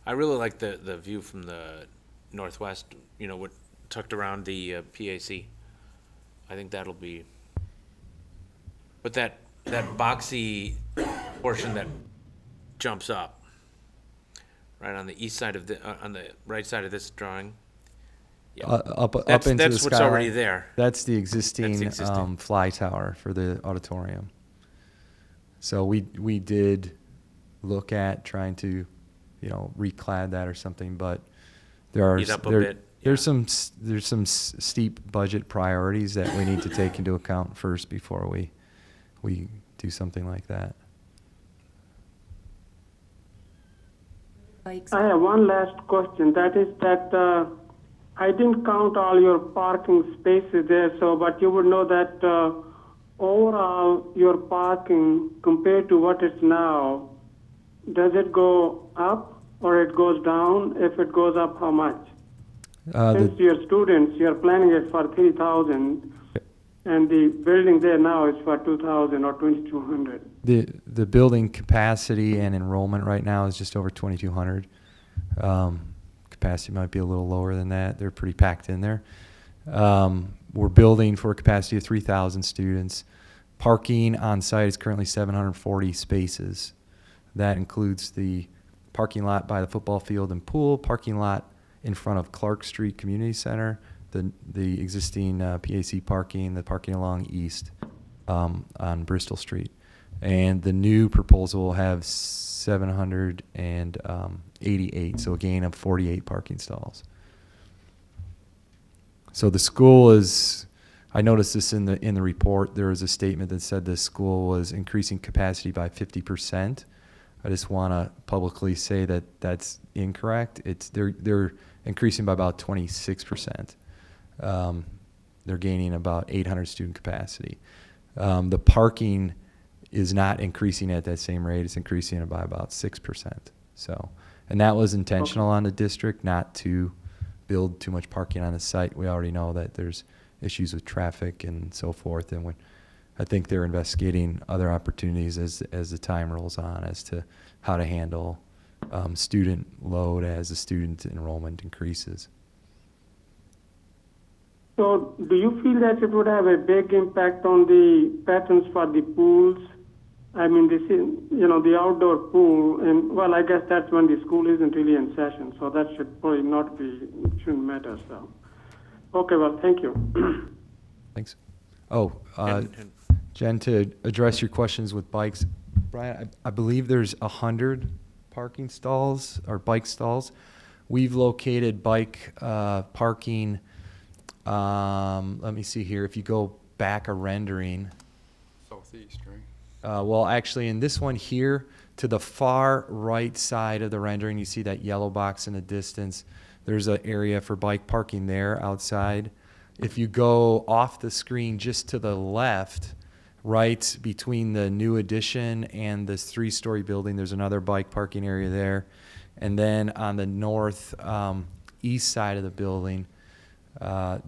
I really like the view from the northwest, what tucked around the PAC. I think that'll be, but that boxy portion that jumps up right on the east side of on the right side of this drawing. Yeah. Up into That's the what's skyline. already there. That's the existing, That's the existing. fly tower for the auditorium. So we did look at trying to, reclad that or something, but Eat up a bit. there's some steep budget priorities that we need to take into account first before we do something like that. Like, I have one last question. That is that I didn't count all your parking spaces there. So, but you would know that overall your parking compared to what it's now, does it go up or it goes down? If it goes up, how much? Since your students, you're planning it for 3,000, and the building there now is for 2,000 or 2,200. The building capacity and enrollment right now is just over 2,200. Capacity might be a little lower than that. They're pretty packed in there. We're building for a capacity of 3,000 students. Parking on site is currently 740 spaces. That includes the parking lot by the football field and pool, parking lot in front of Clark Street Community Center, the existing PAC parking, the parking along east on Bristol Street. And the new proposal will have 788, so a gain of 48 parking stalls. So the school is, I noticed this in the report, there was a statement that said the school was increasing capacity by 50%. I just want to publicly say that that's incorrect. They're increasing by about 26%. They're gaining about 800 student capacity. The parking is not increasing at that same rate. It's increasing by about 6%. So, and that was intentional on the district, not to build too much parking on the site. We already know that there's issues with traffic and so forth, and I think they're investigating other opportunities as the time rolls on as to how to handle student load as the student enrollment increases. So do you feel that it would have a big impact on the patterns for the pools I mean, this is, the outdoor pool, and, well, I guess that's when the school isn't really in session, so that should probably not be, shouldn't matter, so. Okay, well, thank you. Thanks. Oh, And Jen, to address your questions with bikes, Brian, I believe there's 100 parking stalls or bike stalls. We've located bike parking, let me see here, if you go back a rendering, Southeast, right? well, actually, in this one here, to the far right side of the rendering, you see that yellow box in the distance. There's an area for bike parking there outside. If you go off the screen just to the left, right between the new addition and this 3-story building, there's another bike parking area there. And then on the north east side of the building,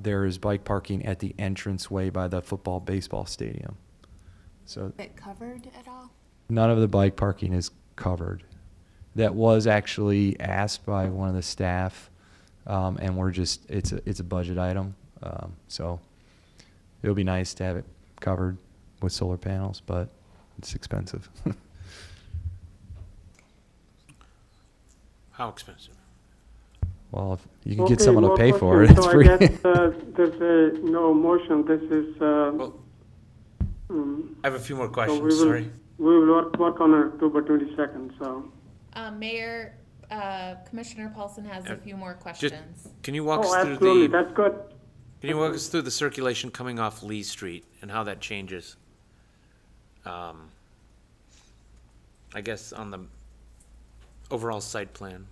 there is bike parking at the entranceway by the football baseball stadium. So It covered at all? none of the bike parking is covered. That was actually asked by one of the staff, and we're just, it's a budget item. So it would be nice to have it covered with solar panels, but it's expensive. how expensive? Well, if you can get Okay, someone to more pay for it, questions. it's So free. I guess there's no motion. This is, Well, I have a few more so questions, sorry. we will work on October 22nd, so. Mayor, Commissioner Paulson has a few more Just, questions. can you walk Oh, us through absolutely, the, that's good. can you walk us through the circulation coming off Lee Street and how that changes? I guess on the overall site plan.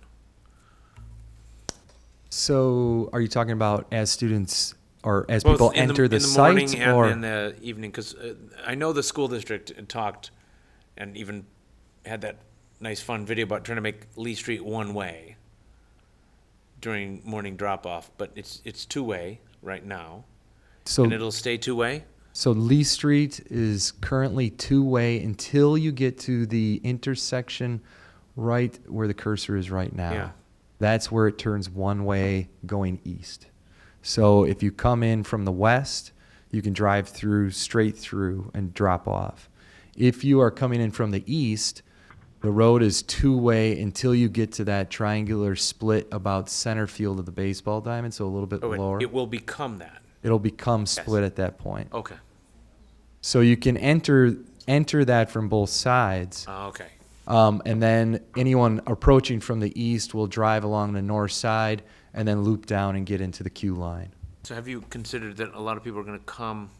So are you talking about as students or as Both people in enter the in the morning site and or? in the evening, because I know the school district had talked and even had that nice fun video about trying to make Lee Street one way during morning drop off, but it's two way right now, So, and it'll stay two way. so Lee Street is currently 2-way until you get to the intersection right where the cursor is right now. Yeah. That's where it turns 1-way going east. So if you come in from the west, you can drive through straight through and drop off. If you are coming in from the east, the road is 2-way until you get to that triangular split about center field of the baseball diamond, so a little bit Oh, lower. it will become that. It'll become split at that point. Okay. So you can enter that from both sides. Okay. And then anyone approaching from the east will drive along the north side and then loop down and get into the queue line. So have you considered that a lot of people are going to come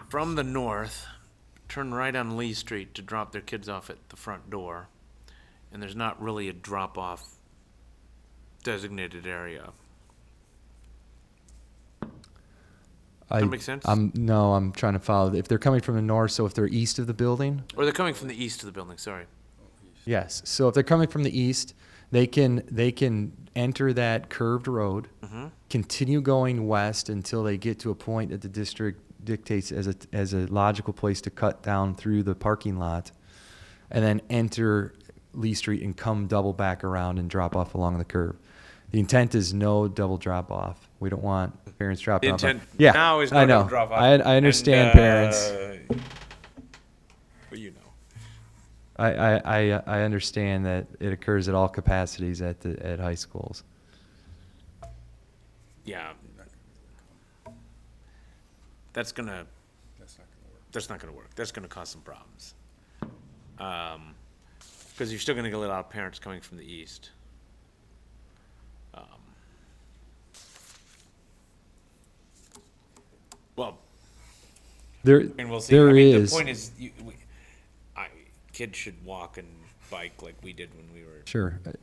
from the north, turn right on Lee Street to drop their kids off at the front door, and there's not really a drop-off designated area? That make sense? No, I'm trying to follow. If they're coming from the north, so if they're east of the building, Or they're coming from the east of the building, sorry. yes. So if they're coming from the east, they can enter that curved road, continue going west until they get to a point that the district dictates as a logical place to cut down through the parking lot, and then enter Lee Street and come double back around and drop off along the curve. The intent is no double drop off. We don't want parents dropping The off. intent Yeah, now is I no know. double drop-off. I understand And, parents. Well, you know. I understand that it occurs at all capacities at high schools. Yeah. That's not gonna work. That's gonna cause some problems. Because you're still gonna get a lot of parents coming from the east. Well, There, and we'll see. there I mean, is. the point is, kids should walk and bike like we did when we were. Sure. But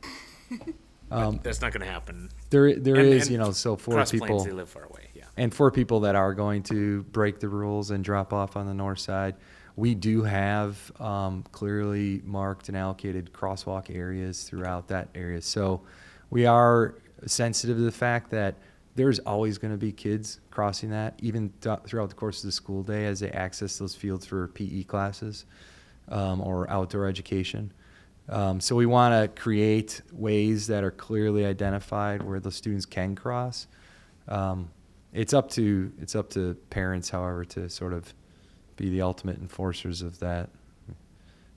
that's not gonna happen. There And- is, and so for Cross people. Plains, they live far away. Yeah. And for people that are going to break the rules and drop off on the north side, we do have clearly marked and allocated crosswalk areas throughout that area. So we are sensitive to the fact that there's always going to be kids crossing that, even throughout the course of the school day as they access those fields for PE classes or outdoor education. So we want to create ways that are clearly identified where the students can cross. It's up to parents, however, to sort of be the ultimate enforcers of that.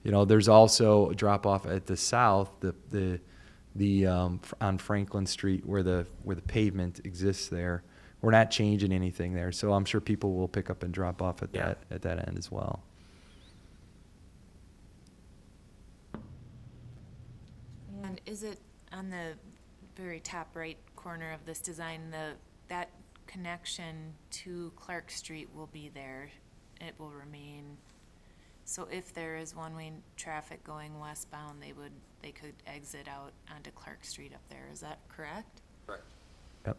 There's also a drop off at the south, on Franklin Street where the pavement exists there. We're not changing anything there, so I'm sure people will pick up and drop off at that end as well. And is it on the very top right corner of this design, that connection to Clark Street will be there? It will remain. So if there is one-way traffic going westbound, they could exit out onto Clark Street up there. Is that correct? Correct. Yep.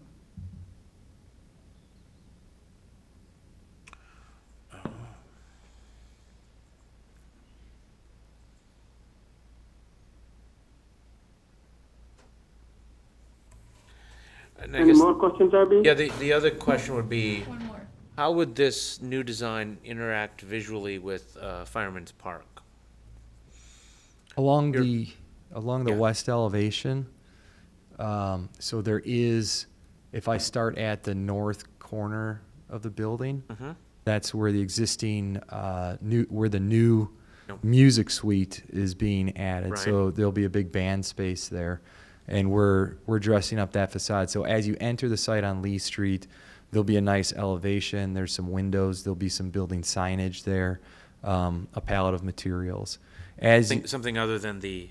And I Any guess, more questions, Abby? yeah, the other question would be, One more. how would this new design interact visually with Fireman's Park? Along You're- the Yeah. west elevation, so there is, if I start at the north corner of the building, Mhm. that's where the existing where the new Yep. music suite is being added. Right. So there'll be a big band space there, and we're dressing up that facade. So as you enter the site on Lee Street, there'll be a nice elevation. There's some windows. There'll be some building signage there, a palette of materials. Something other than the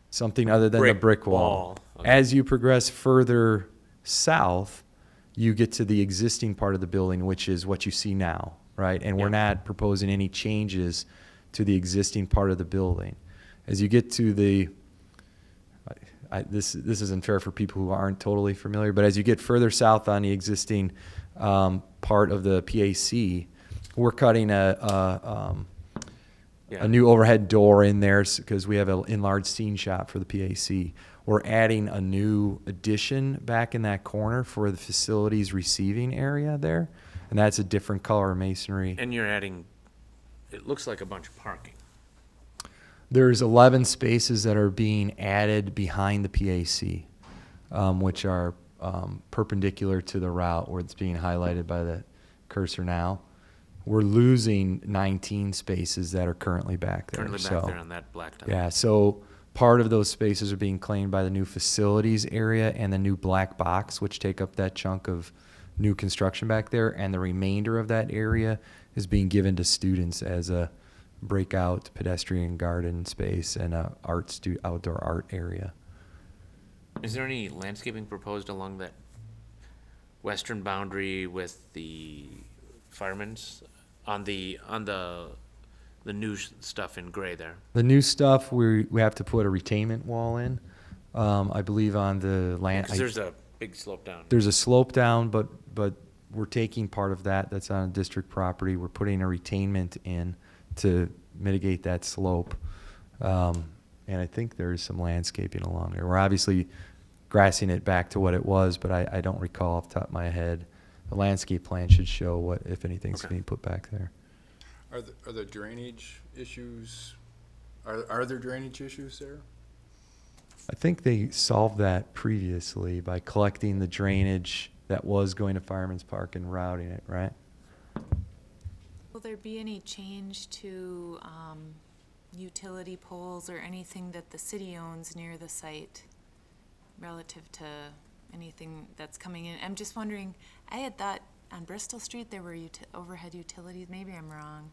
Something other than the brick wall. Okay. As you progress further south, you get to the existing part of the building, which is what you see now, right? And we're Yeah. not proposing any changes to the existing part of the building. As you get to the, this isn't fair for people who aren't totally familiar, but as you get further south on the existing part of the PAC, we're cutting a new overhead door in there because we have an enlarged scene shop for the PAC. We're adding a new addition back in that corner for the facilities receiving area there, and that's a different color masonry. And you're adding, it looks like a bunch of parking. There's 11 spaces that are being added behind the PAC, which are perpendicular to the route where it's being highlighted by the cursor now. We're losing 19 spaces that are currently back there. Currently back there on that blacktop. Yeah, so part of those spaces are being claimed by the new facilities area and the new black box, which take up that chunk of new construction back there, and the remainder of that area is being given to students as a breakout pedestrian garden space and a outdoor art area. Is there any landscaping proposed along that western boundary with the firemen's on the new stuff in gray there? The new stuff, we have to put a retainment wall in, I believe on the land. Because there's a big slope down. There's a slope down, but we're taking part of that's on district property. We're putting a retainment in to mitigate that slope. And I think there is some landscaping along there. We're obviously grassing it back to what it was, but I don't recall off the top of my head. The landscape plan should show what, if anything's being put back there. Are there drainage issues? Are there drainage issues there? I think they solved that previously by collecting the drainage that was going to Fireman's Park and routing it, right? Will there be any change to utility poles or anything that the city owns near the site relative to anything that's coming in? I'm just wondering, I had thought on Bristol Street there were overhead utilities. Maybe I'm wrong.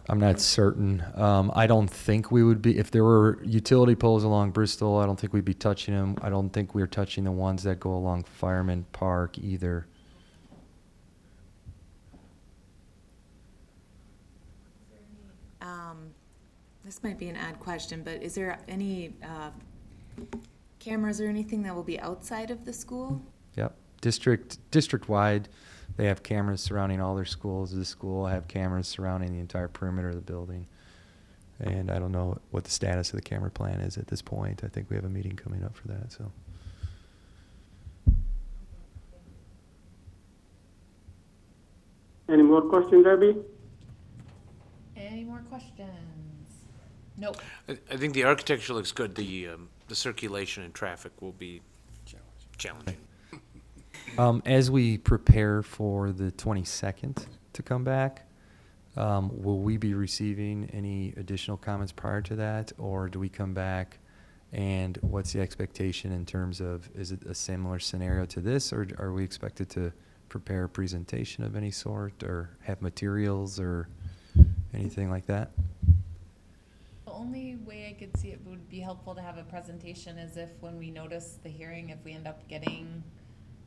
I'm not certain. I don't think we would be, if there were utility poles along Bristol, I don't think we'd be touching them. I don't think we're touching the ones that go along Fireman Park either. This might be an odd question, but is there any cameras or anything that will be outside of the school? Yep. District-wide, they have cameras surrounding all their schools. The school have cameras surrounding the entire perimeter of the building. And I don't know what the status of the camera plan is at this point. I think we have a meeting coming up for that, so. Any more questions, Abby? Any more questions? Nope. I think the architecture looks good. The circulation and traffic will be challenging. As we prepare for the 22nd to come back, will we be receiving any additional comments prior to that, or do we come back and what's the expectation in terms of, is it a similar scenario to this, or are we expected to prepare a presentation of any sort or have materials or anything like that? The only way I could see it would be helpful to have a presentation is if when we notice the hearing, if we end up getting,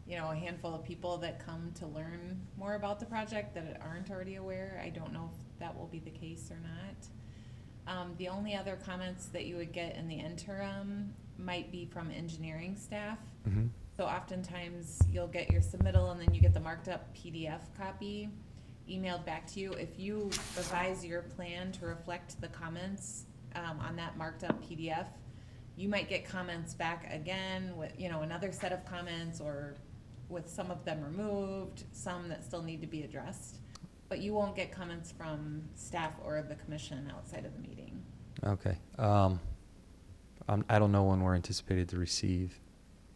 a handful of people that come to learn more about the project that aren't already aware. I don't know if that will be the case or not. The only other comments that you would get in the interim might be from engineering staff. Mm-hmm. So oftentimes you'll get your submittal and then you get the marked up PDF copy emailed back to you. If you revise your plan to reflect the comments on that marked up PDF, you might get comments back again with, another set of comments, or with some of them removed, some that still need to be addressed. But you won't get comments from staff or the commission outside of the meeting. Okay. I don't know when we're anticipated to receive.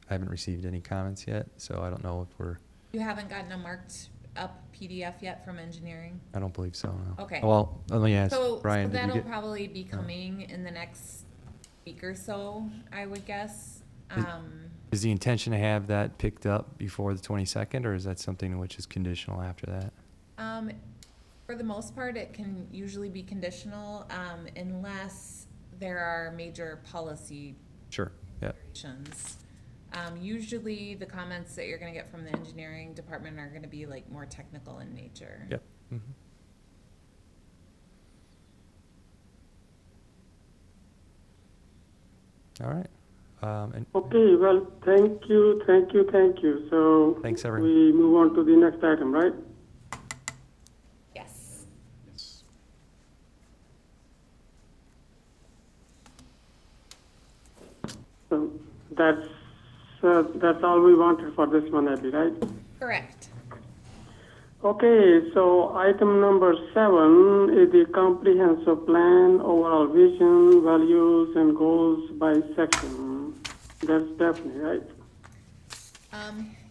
I haven't received any comments yet, so I don't know if we're. You haven't gotten a marked up PDF yet from engineering? I don't believe so, no. Okay. Well, let me ask So Brian, did you that'll get? probably be coming in the next week or so, I would guess. Is the intention to have that picked up before the 22nd, or is that something which is conditional after that? For the most part, it can usually be conditional, unless there are major policy Sure, yeah. considerations. Usually the comments that you're gonna get from the engineering department are gonna be like more technical in nature. Yep. Mhm. All right. And Okay, well, thank you. So Thanks, everyone. we move on to the next item, right? Yes. Yes. So that's all we wanted for this one, Abby, right? Correct. Okay, so item number 7 is the comprehensive plan, overall vision, values, and goals by section. That's Daphne, right?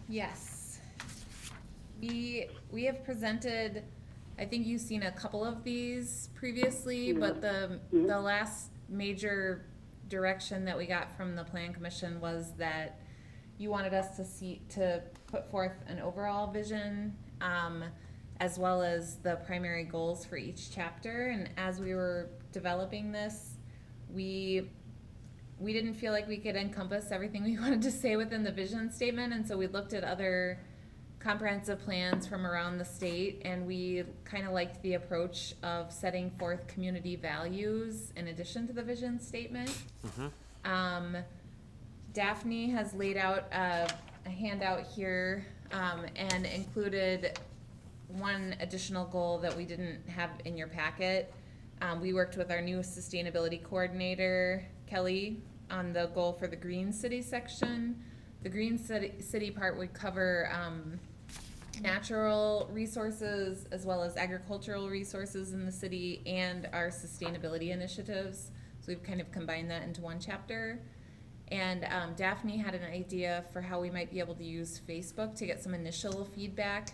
Yes. We have presented, I think you've seen a couple of these previously, but the last major direction that we got from the Plan Commission was that you wanted us to put forth an overall vision, as well as the primary goals for each chapter. And as we were developing this, we didn't feel like we could encompass everything we wanted to say within the vision statement, and so we looked at other comprehensive plans from around the state, and we kind of liked the approach of setting forth community values in addition to the vision statement. Daphne has laid out a handout here, and included one additional goal that we didn't have in your packet. We worked with our new sustainability coordinator, Kelly, on the goal for the Green City section. The Green City part would cover natural resources as well as agricultural resources in the city and our sustainability initiatives. So we've kind of combined that into one chapter. And Daphne had an idea for how we might be able to use Facebook to get some initial feedback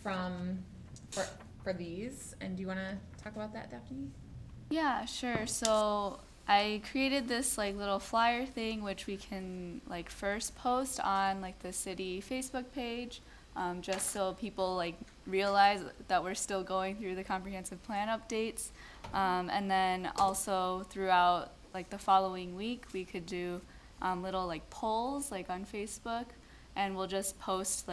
for these. And do you want to talk about that, Daphne? Yeah, sure. So I created this little flyer thing, which we can first post on the city Facebook page, just so people realize that we're still going through the comprehensive plan updates, and then also throughout the following week we could do little polls on Facebook, and we'll just post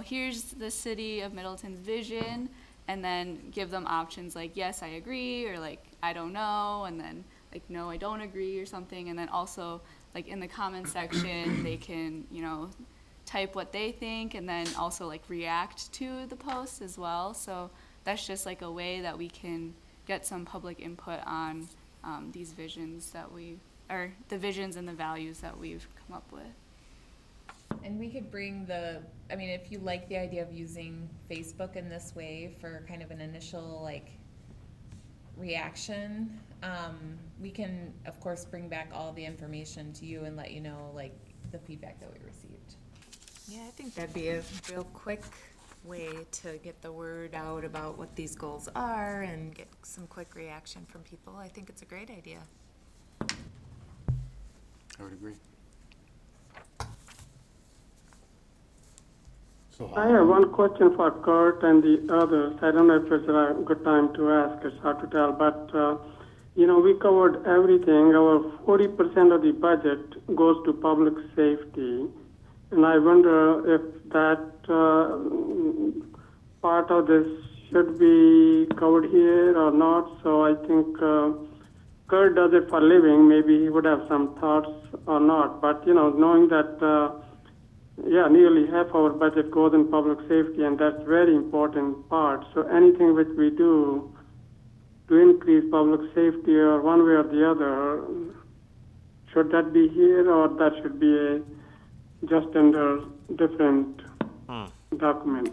here's the city of Middleton's vision, and then give them options yes, I agree, or I don't know, and then no, I don't agree, or something. And then also in the comment section they can type what they think, and then also react to the post as well. So that's just a way that we can get some public input on these visions or the visions and the values that we've come up with. And we could bring if you like the idea of using Facebook in this way for kind of an initial reaction, we can of course bring back all the information to you and let you know the feedback that we received. Yeah, I think that'd be a real quick way to get the word out about what these goals are and get some quick reaction from people. I think it's a great idea. I would agree. So I have one question for Kurt and the others. I don't know if it's a good time to ask, it's hard to tell, but, we covered everything. Our 40% of the budget goes to public safety. And I wonder if that part of this should be covered here or not. So I think Kurt does it for a living. Maybe he would have some thoughts or not. But, knowing that nearly half our budget goes in public safety, and that's very important part. So anything which we do to increase public safety or one way or the other, should that be here or that should be just under different documents?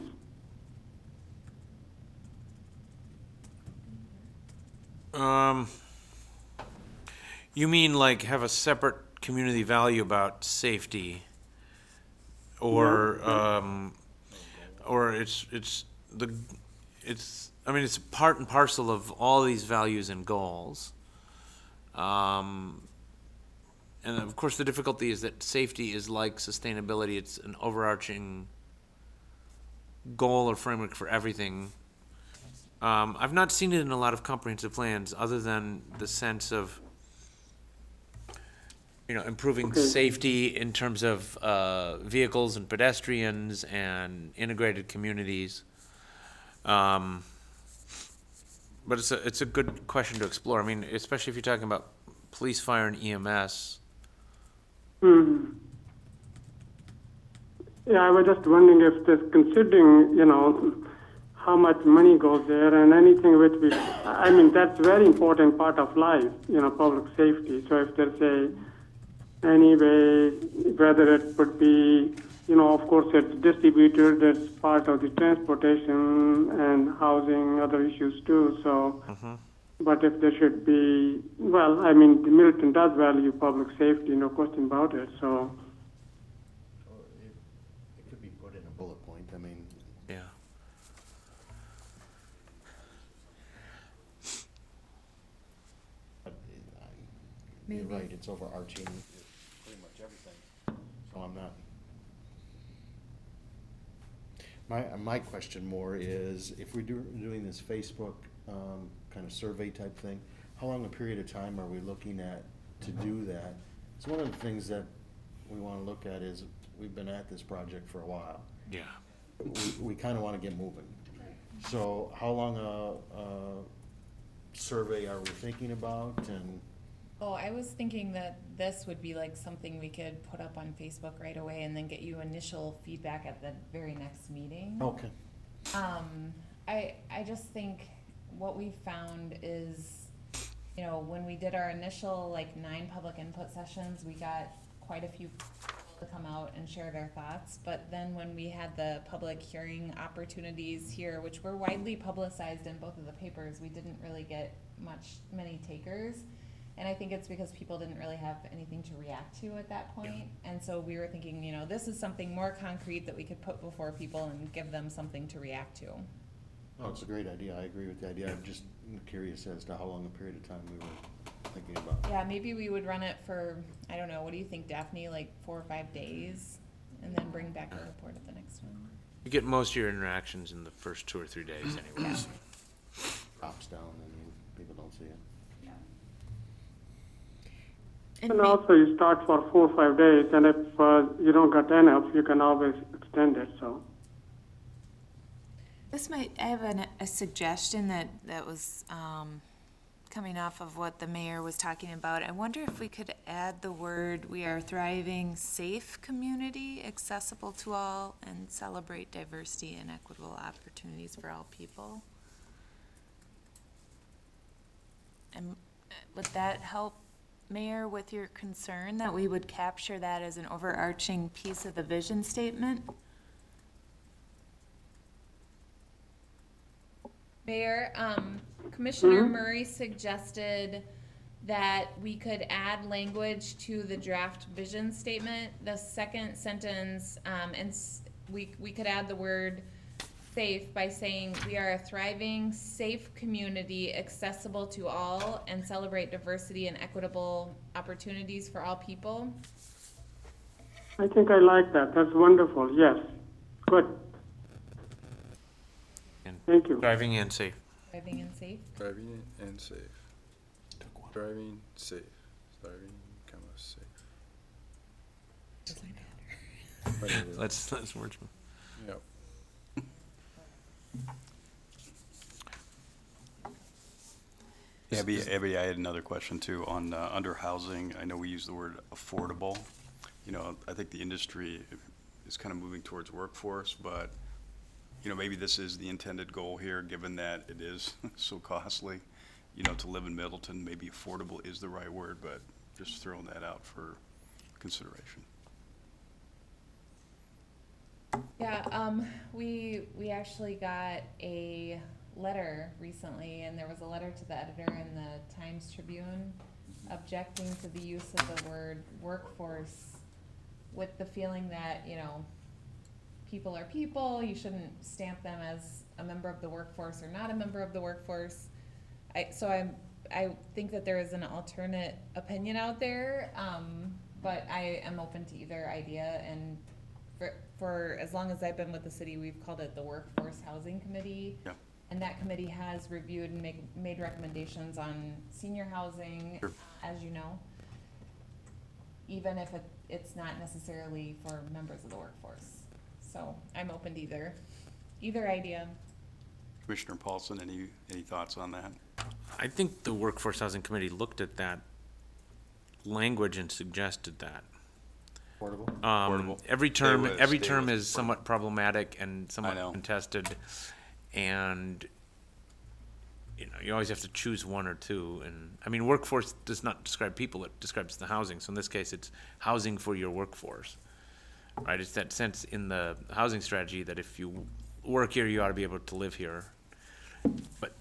You mean like have a separate community value about safety? Or it's part and parcel of all these values and goals. And of course, the difficulty is that safety is like sustainability. It's an overarching goal or framework for everything. I've not seen it in a lot of comprehensive plans, other than the sense of improving safety in terms of vehicles and pedestrians and integrated communities. But it's a good question to explore. I mean, especially if you're talking about police, fire, and EMS. Yeah, I was just wondering if there's considering, how much money goes there and anything which that's a very important part of life, public safety. So if there's any way, whether it would be, of course it's distributed, that's part of the transportation and housing, other issues too. So, but if there should be, the Middleton does value public safety, no question about it. So, it could be put in a bullet point, Yeah. but you're right, it's overarching pretty much everything, so I'm not. My question more is, if we're doing this Facebook kind of survey type thing, how long a period of time are we looking at to do that? So one of the things that we want to look at is, we've been at this project for a while. Yeah. We kind of want to get moving. So how long a survey are we thinking about, and? Oh, I was thinking that this would be like something we could put up on Facebook right away and then get you initial feedback at the very next meeting. Okay. I just think what we found is, when we did our initial 9 public input sessions, we got quite a few people to come out and share their thoughts. But then when we had the public hearing opportunities here, which were widely publicized in both of the papers, we didn't really get many takers. And I think it's because people didn't really have anything to react to at that point. Yeah. And so we were thinking, this is something more concrete that we could put before people and give them something to react to. Oh, it's a great idea. I agree with the idea. I'm just curious as to how long a period of time we were thinking about. Yeah, maybe we would run it for, I don't know, what do you think, Daphne, 4 or 5 days? And then bring back a report at the next one. You get most of your interactions in the first 2 or 3 days anyway. Yeah. Drops down, people don't see it. And also you start for 4 or 5 days, and if you don't get enough, you can always extend it, so. I have a suggestion that was coming off of what the mayor was talking about. I wonder if we could add the word, "We are a thriving, safe community, accessible to all, and celebrate diversity and equitable opportunities for all people." And would that help, Mayor, with your concern that we would capture that as an overarching piece of the vision statement? Mayor, Commissioner Murray suggested that we could add language to the draft vision statement. The second sentence, we could add the word safe by saying, we are a thriving, safe community accessible to all and celebrate diversity and equitable opportunities for all people. I think I like that. That's wonderful. Yes. Good. And Thank you. Driving and safe. Thriving and safe. Driving and safe. Driving safe. Driving, safe. Whatever. Let's merge them. Yep. Abby, I had another question too on, under housing. I know we use the word affordable. You know, I think the industry is kind of moving towards workforce, but, you know, maybe this is the intended goal here, given that it is so costly, you know, to live in Middleton. Maybe affordable is the right word, but just throwing that out for consideration. Yeah, we actually got a letter recently, and there was a letter to the editor in the Times Tribune objecting to the use of the word workforce, with the feeling that, you know, people are people, you shouldn't stamp them as a member of the workforce or not a member of the workforce. I think that there is an alternate opinion out there, but I am open to either idea, and for as long as I've been with the city, we've called it the Workforce Housing Committee. Yeah. And that committee has reviewed and made recommendations on senior housing, Sure. as you know, even if it's not necessarily for members of the workforce. So I'm open to either idea. Commissioner Paulson, any thoughts on that? I think the Workforce Housing Committee looked at that language and suggested that. Portable? Affordable. Every Stay term with is somewhat problematic and I somewhat know. contested, and you know, you always have to choose one or two. And I mean, workforce does not describe people; it describes the housing. So in this case, it's housing for your workforce, right? It's that sense in the housing strategy that if you work here, you ought to be able to live here. But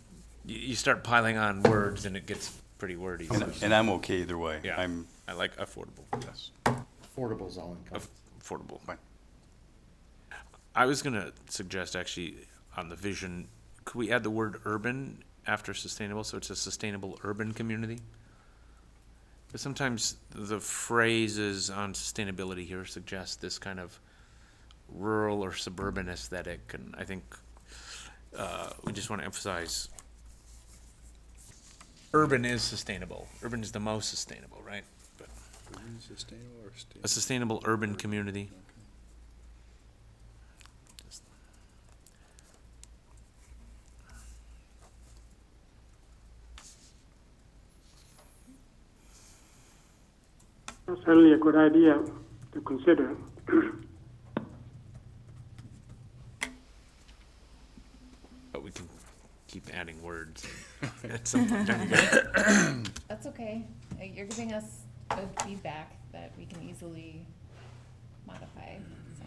you start piling on words, and it gets pretty wordy. And I'm okay either way. Yeah, I like affordable. Yes. Affordable's all encompassing. Affordable. Fine. I was gonna suggest actually on the vision, could we add the word urban after sustainable, so it's a sustainable urban community? But sometimes the phrases on sustainability here suggest this kind of rural or suburban aesthetic, and I think we just want to emphasize urban is sustainable. Urban is the most sustainable, right? But Sustainable or a sustainable urban community. That's certainly a good idea to consider. But we can keep adding words. At some point, don't you guys? That's okay. You're giving us good feedback that we can easily modify, so.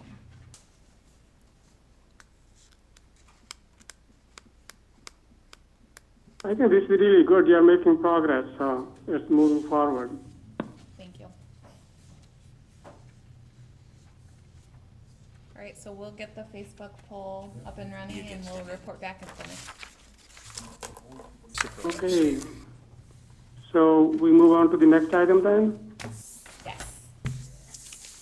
I think this is really good. You're making progress, so it's moving forward. Thank you. All right, so we'll get the Facebook poll up and running, and we'll report back at the next. Okay. So we move on to the next item then? Yes.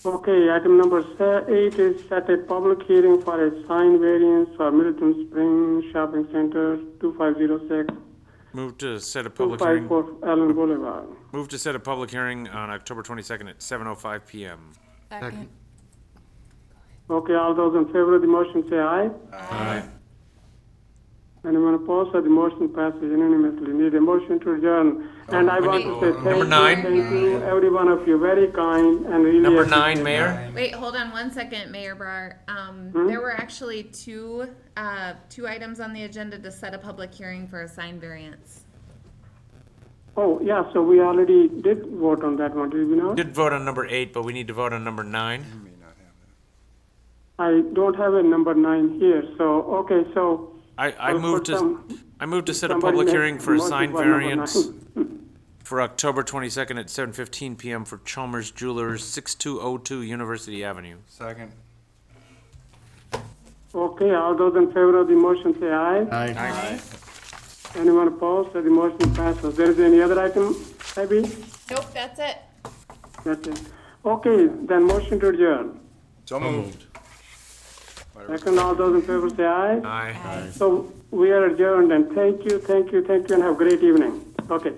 Okay, item number 8 is set a public hearing for a sign variance for Middleton Spring Shopping Center, 2506, Move to set a public hearing. 254 Allen Boulevard. Move to set a public hearing on October 22nd at 7:05 PM. Second. Okay, all those in favor of the motion say aye. Aye. Anyone opposed? So the motion passes unanimously. Need a motion to adjourn. And I want to say Number thank you, 9. thank you, every one of you, very kind and really. Number 9, appreciate Mayor. Wait, hold on one second, Mayor Brar. There were actually two items on the agenda to set a public hearing for a sign variance. Oh, yeah, so we already did vote on that one, did we not? Did vote on number 8, but we need to vote on number 9. You may not have I don't have a number 9 here, so, okay, so. I I'll moved put to set a somebody public make hearing for a motion sign for number variance. 9. for October 22nd at 7:15 PM for Chalmers Jewelers, 6202 University Avenue. Second. Okay, all those in favor of the motion say aye. Aye. Anyone opposed? So the motion passes. There is any other item, Abby? Nope, that's it. That's it. Okay, then motion to adjourn. So moved. Second, all those in favor say aye. Aye. So we are adjourned, and thank you, and have a great evening. Okay.